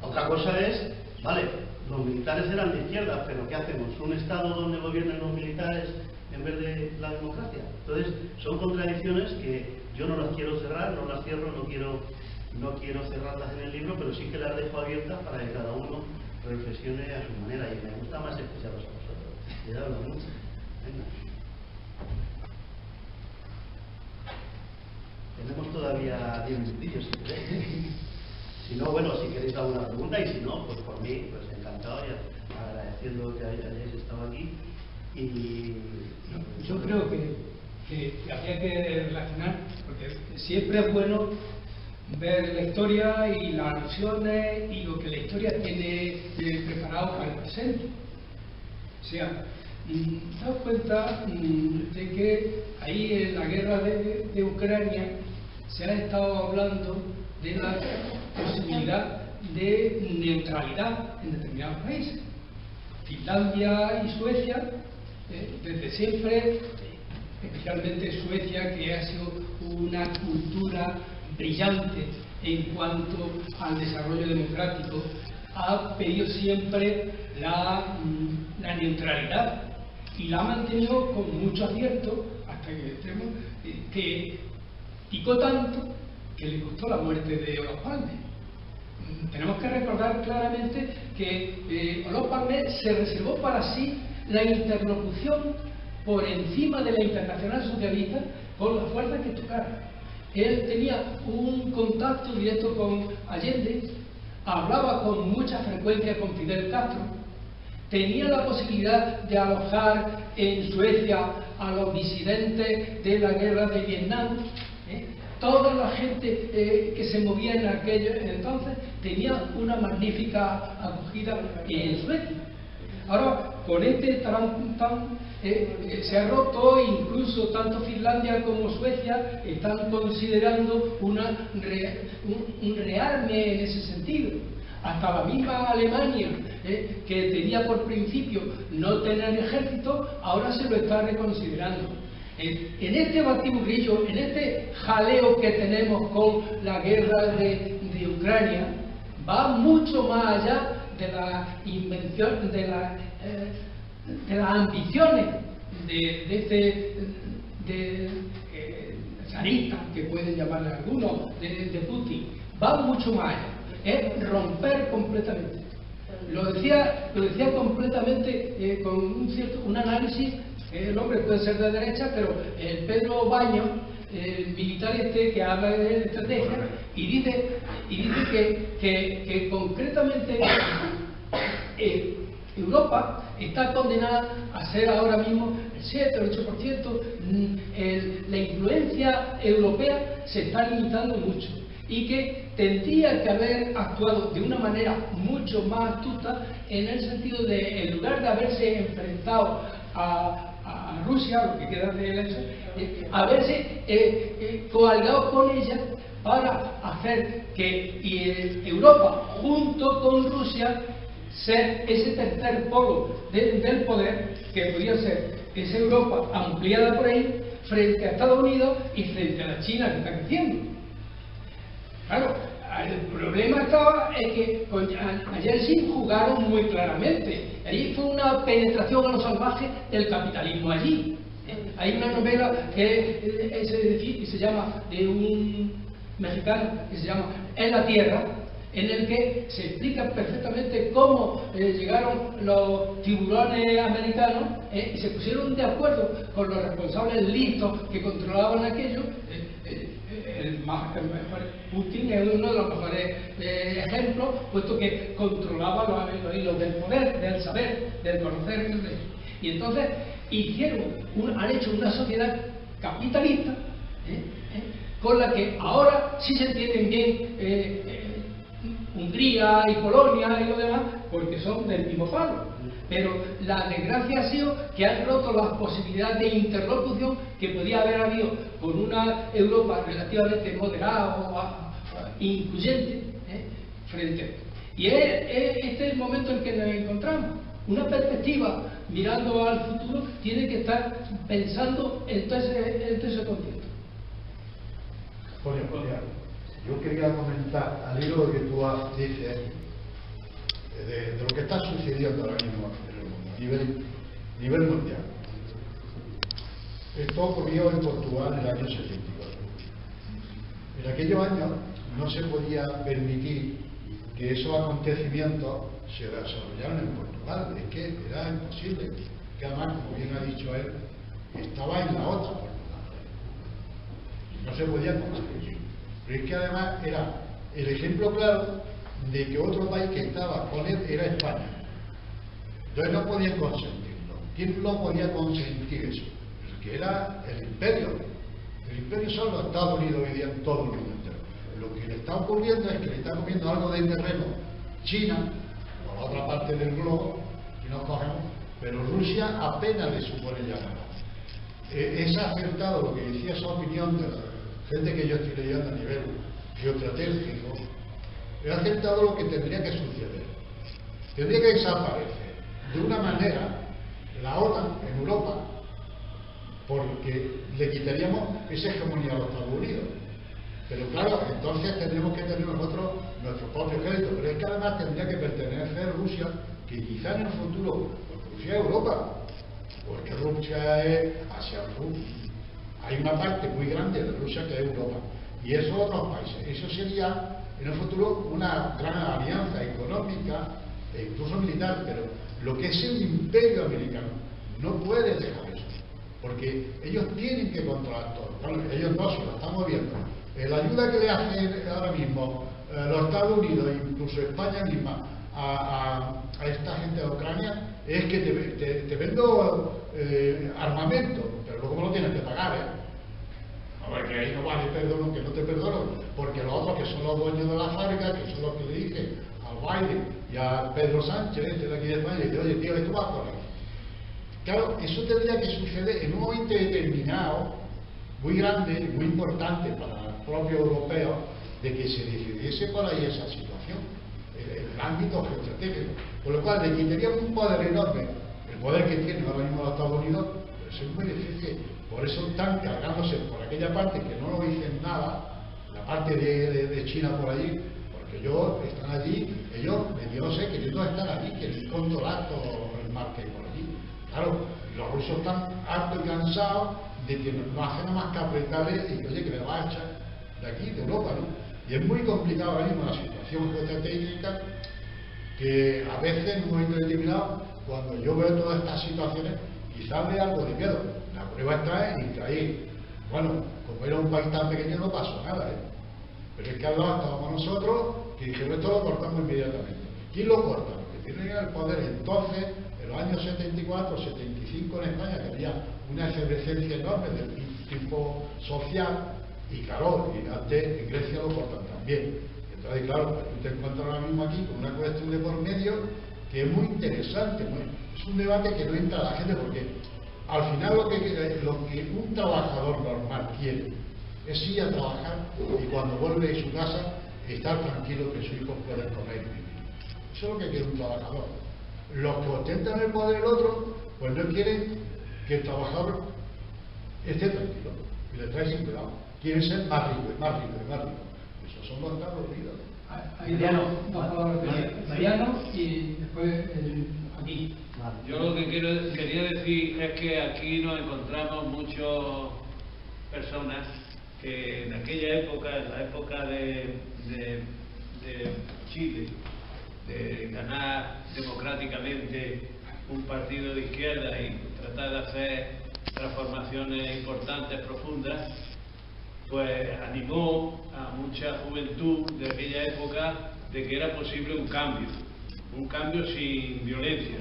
Otra cosa es, vale, los militares eran de izquierda, pero ¿qué hacemos? ¿Un Estado donde gobiernen los militares en vez de la democracia? Entonces, son contradicciones que yo no las quiero cerrar, no las cierro, no quiero cerrarlas en el libro, pero sí que las dejo abiertas para que cada uno reflexione a su manera. Y me gusta más escucharlos a vosotros. Ya hablo mucho. Venga. Tenemos todavía 10 minutillos, si queréis. Si no, bueno, si queréis alguna pregunta, y si no, pues por mí, pues encantado, y agradeciendo que hayáis estado aquí. Y yo creo que habría que relacionar, porque siempre es bueno ver la historia y las alusiones y lo que la historia tiene preparado para el presente. O sea, daos cuenta de que ahí en la guerra de Ucrania se ha estado hablando de la posibilidad de neutralidad en determinados países. Finlandia y Suecia, desde siempre, especialmente Suecia, que ha sido una cultura brillante en cuanto al desarrollo democrático, ha pedido siempre la neutralidad y la ha mantenido con mucho acierto hasta que extremo que picó tanto que le costó la muerte de Olof Palme. Tenemos que recordar claramente que Olof Palme se reservó para sí la interlocución por encima de la Internacional Socialista con las fuerzas que tocara. Él tenía un contacto directo con Allende, hablaba con mucha frecuencia con Fidel Castro, tenía la posibilidad de alojar en Suecia a los disidentes de la guerra de Vietnam. Toda la gente que se movía en aquello entonces tenía una magnífica acogida en Suecia. Ahora, con este se ha roto, incluso tanto Finlandia como Suecia están considerando un rearme en ese sentido. Hasta la misma Alemania, que tenía por principio no tener ejército, ahora se lo está reconsiderando. En este batiburrillo, en este jaleo que tenemos con la guerra de Ucrania, va mucho más allá de la invención, de las ambiciones de zarista, que pueden llamarle algunos, de Putin. Va mucho más allá. Es romper completamente. Lo decía completamente con un análisis. El hombre puede ser de derecha, pero el Pedro Baños, el militar que habla de estrategia, y dice que concretamente Europa está condenada a ser ahora mismo el 7 o el 8%. La influencia europea se está limitando mucho y que tendría que haber actuado de una manera mucho más astuta, en el sentido de, en lugar de haberse enfrentado a Rusia, lo que queda de eso, haberse coalgado con ella para hacer que Europa, junto con Rusia, ser ese tercer polo del poder, que podía ser esa Europa ampliada por ahí, frente a Estados Unidos y frente a la China, que está creciendo. Claro, el problema estaba en que ayer sí jugaron muy claramente. Allí fue una penetración a lo salvaje del capitalismo allí. Hay una novela que se llama, de un mexicano, que se llama En la Tierra, en el que se explica perfectamente cómo llegaron los tiburones americanos y se pusieron de acuerdo con los responsables listos que controlaban aquello. El mejor Putin es uno de los mejores ejemplos, puesto que controlaba los hilos del poder, del saber, del conocer. Y entonces han hecho una sociedad capitalista con la que ahora sí se entienden bien Hungría y Polonia y lo demás, porque son del mismo palo. Pero la desgracia ha sido que han roto las posibilidades de interlocución que podía haber habido con una Europa relativamente moderada o incluyente frente a esto. Y este es el momento en que nos encontramos. Una perspectiva mirando al futuro tiene que estar pensando en todo ese contexto. yo quería comentar, al hilo de lo que tú dices, de lo que está sucediendo ahora mismo en el mundo, a nivel mundial. Esto ocurrió en Portugal en el año 74. En aquellos años no se podía permitir que esos acontecimientos se desarrollaran en Portugal, es que era imposible, que además, como bien ha dicho él, estaba en la otra Portugal. No se podía conseguir. Pero es que además era el ejemplo claro de que otro país que estaba con él era España. Entonces no podían consentirlo. ¿Quién no podía consentir eso? El que era el imperio. El imperio son los Estados Unidos hoy día en todo el mundo entero. Lo que le está ocurriendo es que le está comiendo algo de terreno China, por la otra parte del globo, si nos cogemos, pero Rusia apenas le supone ya nada. Es acertado lo que decía esa opinión de la gente que yo estoy leyendo a nivel geoestratégico, es acertado lo que tendría que suceder. Tendría que desaparecer de una manera la OTAN en Europa, porque le quitaríamos esa hegemonía a los Estados Unidos. Pero claro, entonces tendríamos que tener nosotros nuestro propio ejército, pero es que además tendría que pertenecer Rusia, que quizá en el futuro, pues Rusia es Europa, porque Rusia es Asia. Hay una parte muy grande de Rusia que es Europa, y esos otros países. Eso sería en el futuro una gran alianza económica e incluso militar, pero lo que es el imperio americano no puede dejar eso, porque ellos tienen que controlar todo. Bueno, ellos no, se lo estamos viendo. La ayuda que le hacen ahora mismo los Estados Unidos e incluso España misma a esta gente de Ucrania es que te vendo armamento, pero luego me lo tienes que pagar, A ver, que ahí no vale, perdono, que no te perdono, porque los otros que son los dueños de la fábrica, que son los que le dije al Biden y a Pedro Sánchez, de aquí de España, y dice, oye tío, esto va por ahí. Claro, eso tendría que suceder en un momento determinado, muy grande, muy importante para el propio europeo, de que se decidiese por ahí esa situación, en el ámbito geoestratégico. Por lo cual le quitaríamos un poder enorme, el poder que tienen ahora mismo los Estados Unidos, pero eso es muy difícil. Por eso están cargándose por aquella parte que no lo dicen nada, la parte de China por allí, porque ellos están allí, ellos, yo no sé, queriendo estar allí, quieren controlar todo el mar que hay por allí. Claro, los rusos están hartos y cansados de que no hacen nada más que apretarles y oye, que me va a echar de aquí, de Europa, ¿no? Y es muy complicado ahora mismo la situación geoestratégica, que a veces en un momento determinado, cuando yo veo todas estas situaciones, quizás me da algo de miedo. La prueba está en Israel. Bueno, como era un país tan pequeño no pasó nada, Pero es que al lado estábamos nosotros, que dijeron esto lo cortamos inmediatamente. ¿Quién lo corta? Los que tienen el poder. Entonces, en los años 74, 75 en España, que había una efervescencia enorme del tipo social, y claro, y antes en Grecia lo cortan también. Entonces, claro, tú te encuentras ahora mismo aquí con una cuestión de por medio que es muy interesante. Es un debate que no entra a la gente porque al final lo que un trabajador normal quiere es ir a trabajar y cuando vuelve a su casa estar tranquilo que sus hijos pueden comer y vivir. Eso es lo que quiere un trabajador. Los que ostentan el poder del otro, pues no quieren que el trabajador esté tranquilo y le trae sin cuidado. Quieren ser más ricos y más ricos y más ricos. Esos son los Estados Unidos. Mariano y después aquí. Yo lo que quería decir es que aquí nos encontramos muchas personas que en aquella época, en la época de Chile, de ganar democráticamente un partido de izquierda y tratar de hacer transformaciones importantes, profundas, pues animó a mucha juventud de aquella época de que era posible un cambio sin violencia.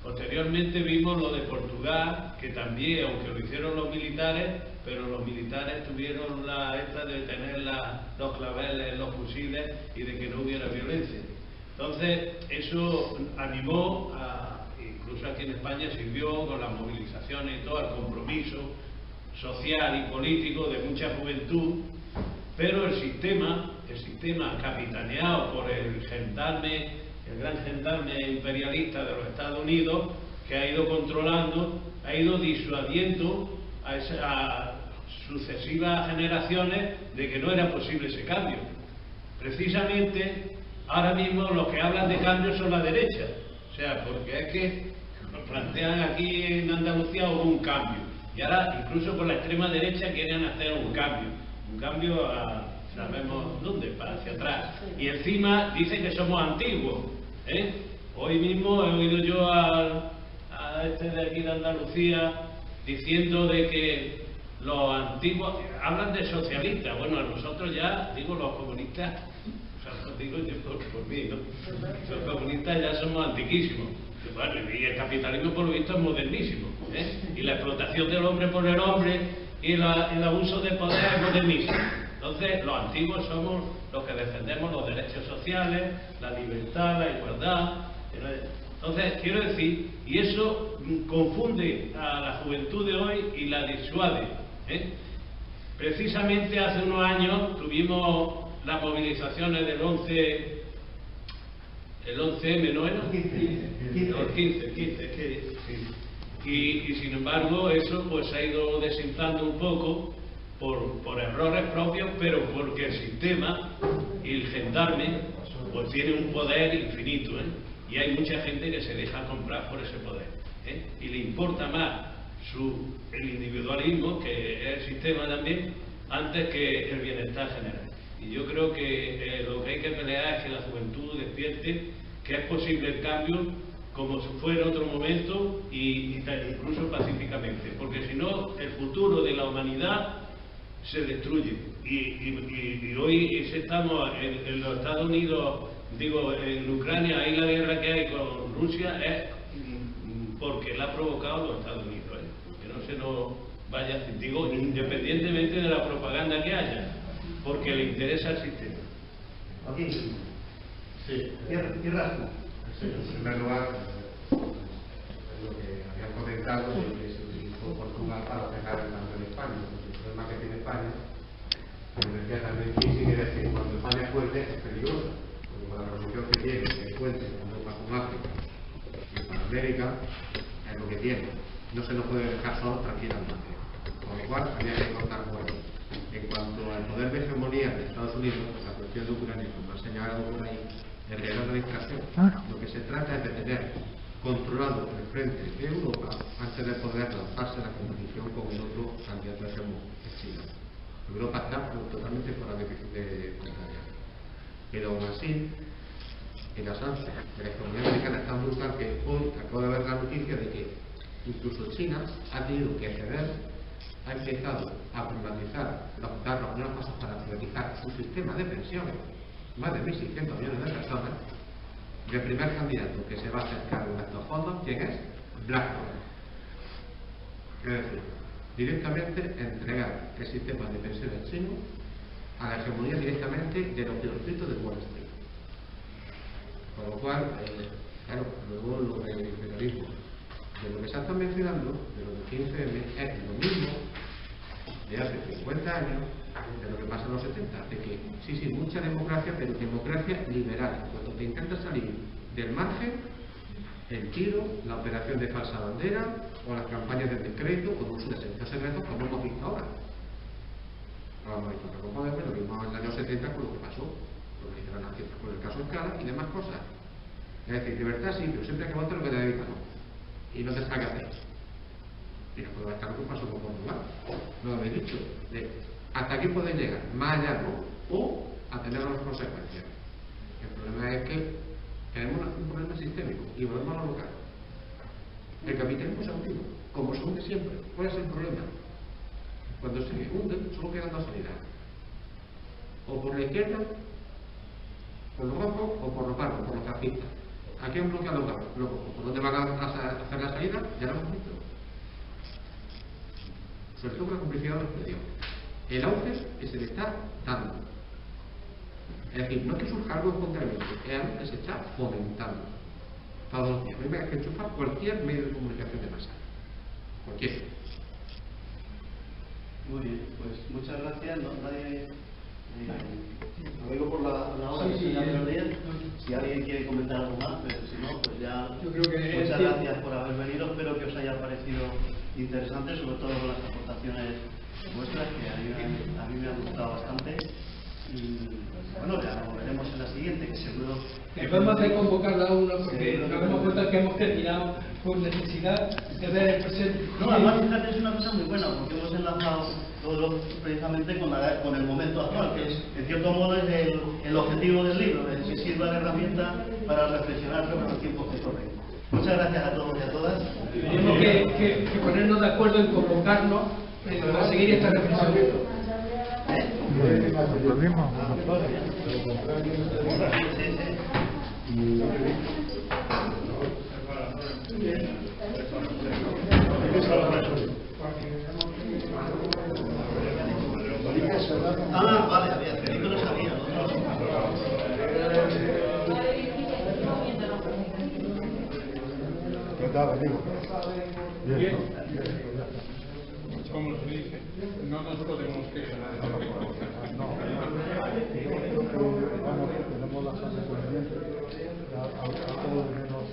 Posteriormente vimos lo de Portugal, que también, aunque lo hicieron los militares, pero los militares tuvieron esta de tener los claveles, los fusiles y de que no hubiera violencia. Entonces, eso animó, incluso aquí en España sirvió con las movilizaciones y todo, al compromiso social y político de mucha juventud, pero el sistema capitaneado por el gran gendarme imperialista de los Estados Unidos, que ha ido controlando, ha ido disuadiendo sucesivas generaciones de que no era posible ese cambio. Precisamente ahora mismo los que hablan de cambio son la derecha, o sea, porque es que nos plantean aquí en Andalucía hubo un cambio y ahora incluso con la extrema derecha quieren hacer un cambio a sabemos dónde, para hacia atrás, y encima dicen que somos antiguos, ¿eh? Hoy mismo he oído yo a este de aquí de Andalucía diciendo de que los antiguos hablan de socialistas. Bueno, a nosotros ya, digo, los comunistas, o sea, lo digo yo por mí, ¿no? Los comunistas ya somos antiquísimos. Bueno, y el capitalismo por lo visto es modernísimo, ¿eh? Y la explotación del hombre por el hombre y el abuso de poder es modernísimo. Entonces, los antiguos somos los que defendemos los derechos sociales, la libertad, la igualdad. Entonces, quiero decir, y eso confunde a la juventud de hoy y la disuade, ¿eh? Precisamente hace unos años tuvimos las movilizaciones del 11M, ¿no era? El 15. Y sin embargo, eso pues se ha ido desinflando un poco por errores propios, pero porque el sistema y el gendarme pues tiene un poder infinito, ¿eh? Y hay mucha gente que se deja comprar por ese poder, ¿eh? Y le importa más el individualismo, que es el sistema también, antes que el bienestar general. Y yo creo que lo que hay que pelear es que la juventud despierte que es posible el cambio como si fuera en otro momento y incluso pacíficamente, porque si no el futuro de la humanidad se destruye. Y hoy estamos en los Estados Unidos, digo, en Ucrania, ahí la guerra que hay con Rusia es porque la ha provocado los Estados Unidos, ¿eh? Que no se nos vaya, digo, independientemente de la propaganda que haya, porque le interesa el sistema. Aquí. Sí. Tierra. En primer lugar, lo que habían comentado de que se utilizó Portugal para pegar el cambio de España, porque el problema que tiene España, como decía también Kissinger, es que cuando España es fuerte es peligrosa, porque con la revolución que tiene, que es fuerte en Europa con África y con América, es lo que tiene. No se nos puede dejar solos tranquilamente. Con lo cual, había que cortar fuego. En cuanto al poder de hegemonía de Estados Unidos, la cuestión de Ucrania, como ha señalado por ahí, el real de la distracción. Lo que se trata es de tener controlado el frente de Europa antes de poder lanzarse a la competición con el otro candidato a China. Europa está totalmente fuera de pantalla. Pero aún así, el avance de la economía americana es tan brutal que hoy acabo de ver la noticia de que incluso China ha tenido que ceder, ha empezado a privatizar, dar los primeros pasos para privatizar su sistema de pensiones, más de 1.600 millones de personas. El primer candidato que se va a hacer cargo de estos fondos, ¿quién es? BlackRock. Es decir, directamente entregar el sistema de pensiones chino a la hegemonía directamente de los peorcitos de Wall Street. Con lo cual, claro, luego lo del imperialismo, de lo que se está mencionando, de lo del 15M, es lo mismo de hace 50 años, de lo que pasa en los 70, de que sí, mucha democracia, pero democracia liberal. Cuando te intenta salir del margen, el tiro, la operación de falsa bandera o las campañas de descrédito con uso de servicios secretos, como hemos visto ahora. Lo hemos visto con Podemos, lo vimos en los años 70 con lo que pasó, lo que hicieron con el caso Escala y demás cosas. Es decir, libertad sí, pero siempre hay que aguantar lo que te dedican, ¿no? Y no te salgas de ahí. Y no puedo estar lo que pasó con Portugal. No lo habéis dicho. Hasta aquí pueden llegar, más allá no, o a tener las consecuencias. El problema es que tenemos un problema sistémico y volvemos a lo local. El capitalismo se hunde, como se hunde siempre. ¿Cuál es el problema? Cuando se hunde, solo quedan dos salidas. O por la izquierda, por los rojos, o por los barcos, por los fascistas. Aquí han bloqueado los rojos. ¿Por dónde van a hacer la salida? Ya lo hemos visto. Sobre todo con la complicidad de los medios. El auge que se le está dando. Es decir, no es que surja algo espontáneamente, es algo que se está fomentando. Todos los días. No hay que enchufar cualquier medio de comunicación de masa. Cualquier. Muy bien, pues muchas gracias. Nadie. Lo digo por la hora que se llama el día. Si alguien quiere comentar algo más, pero si no, pues ya. Yo creo que muchas gracias por haber venido. Espero que os haya parecido interesante, sobre todo con las aportaciones vuestras que a mí me ha gustado bastante. Y bueno, ya lo veremos en la siguiente, que seguro que podemos hacer convocarla a uno, porque nos damos cuenta que hemos terminado por necesidad de ver el presente. No, además fíjate, es una cosa muy buena, porque hemos enlazado todo precisamente con el momento actual, que es, en cierto modo, es el objetivo del libro, es que sirva de herramienta para reflexionar sobre los tiempos que corren. Muchas gracias a todos y a todas. Tenemos que ponernos de acuerdo en convocarnos para seguir esta reflexión. Ah, vale, había, Felipe lo sabía. ¿Qué tal, amigo? Bien. Como se dice, no nos podemos quejar. No, tenemos la sala de conocimiento, a todo menos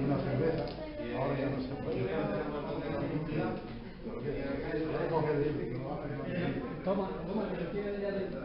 una cerveza, ahora ya no se puede. Toma, que lo tiene ya dentro.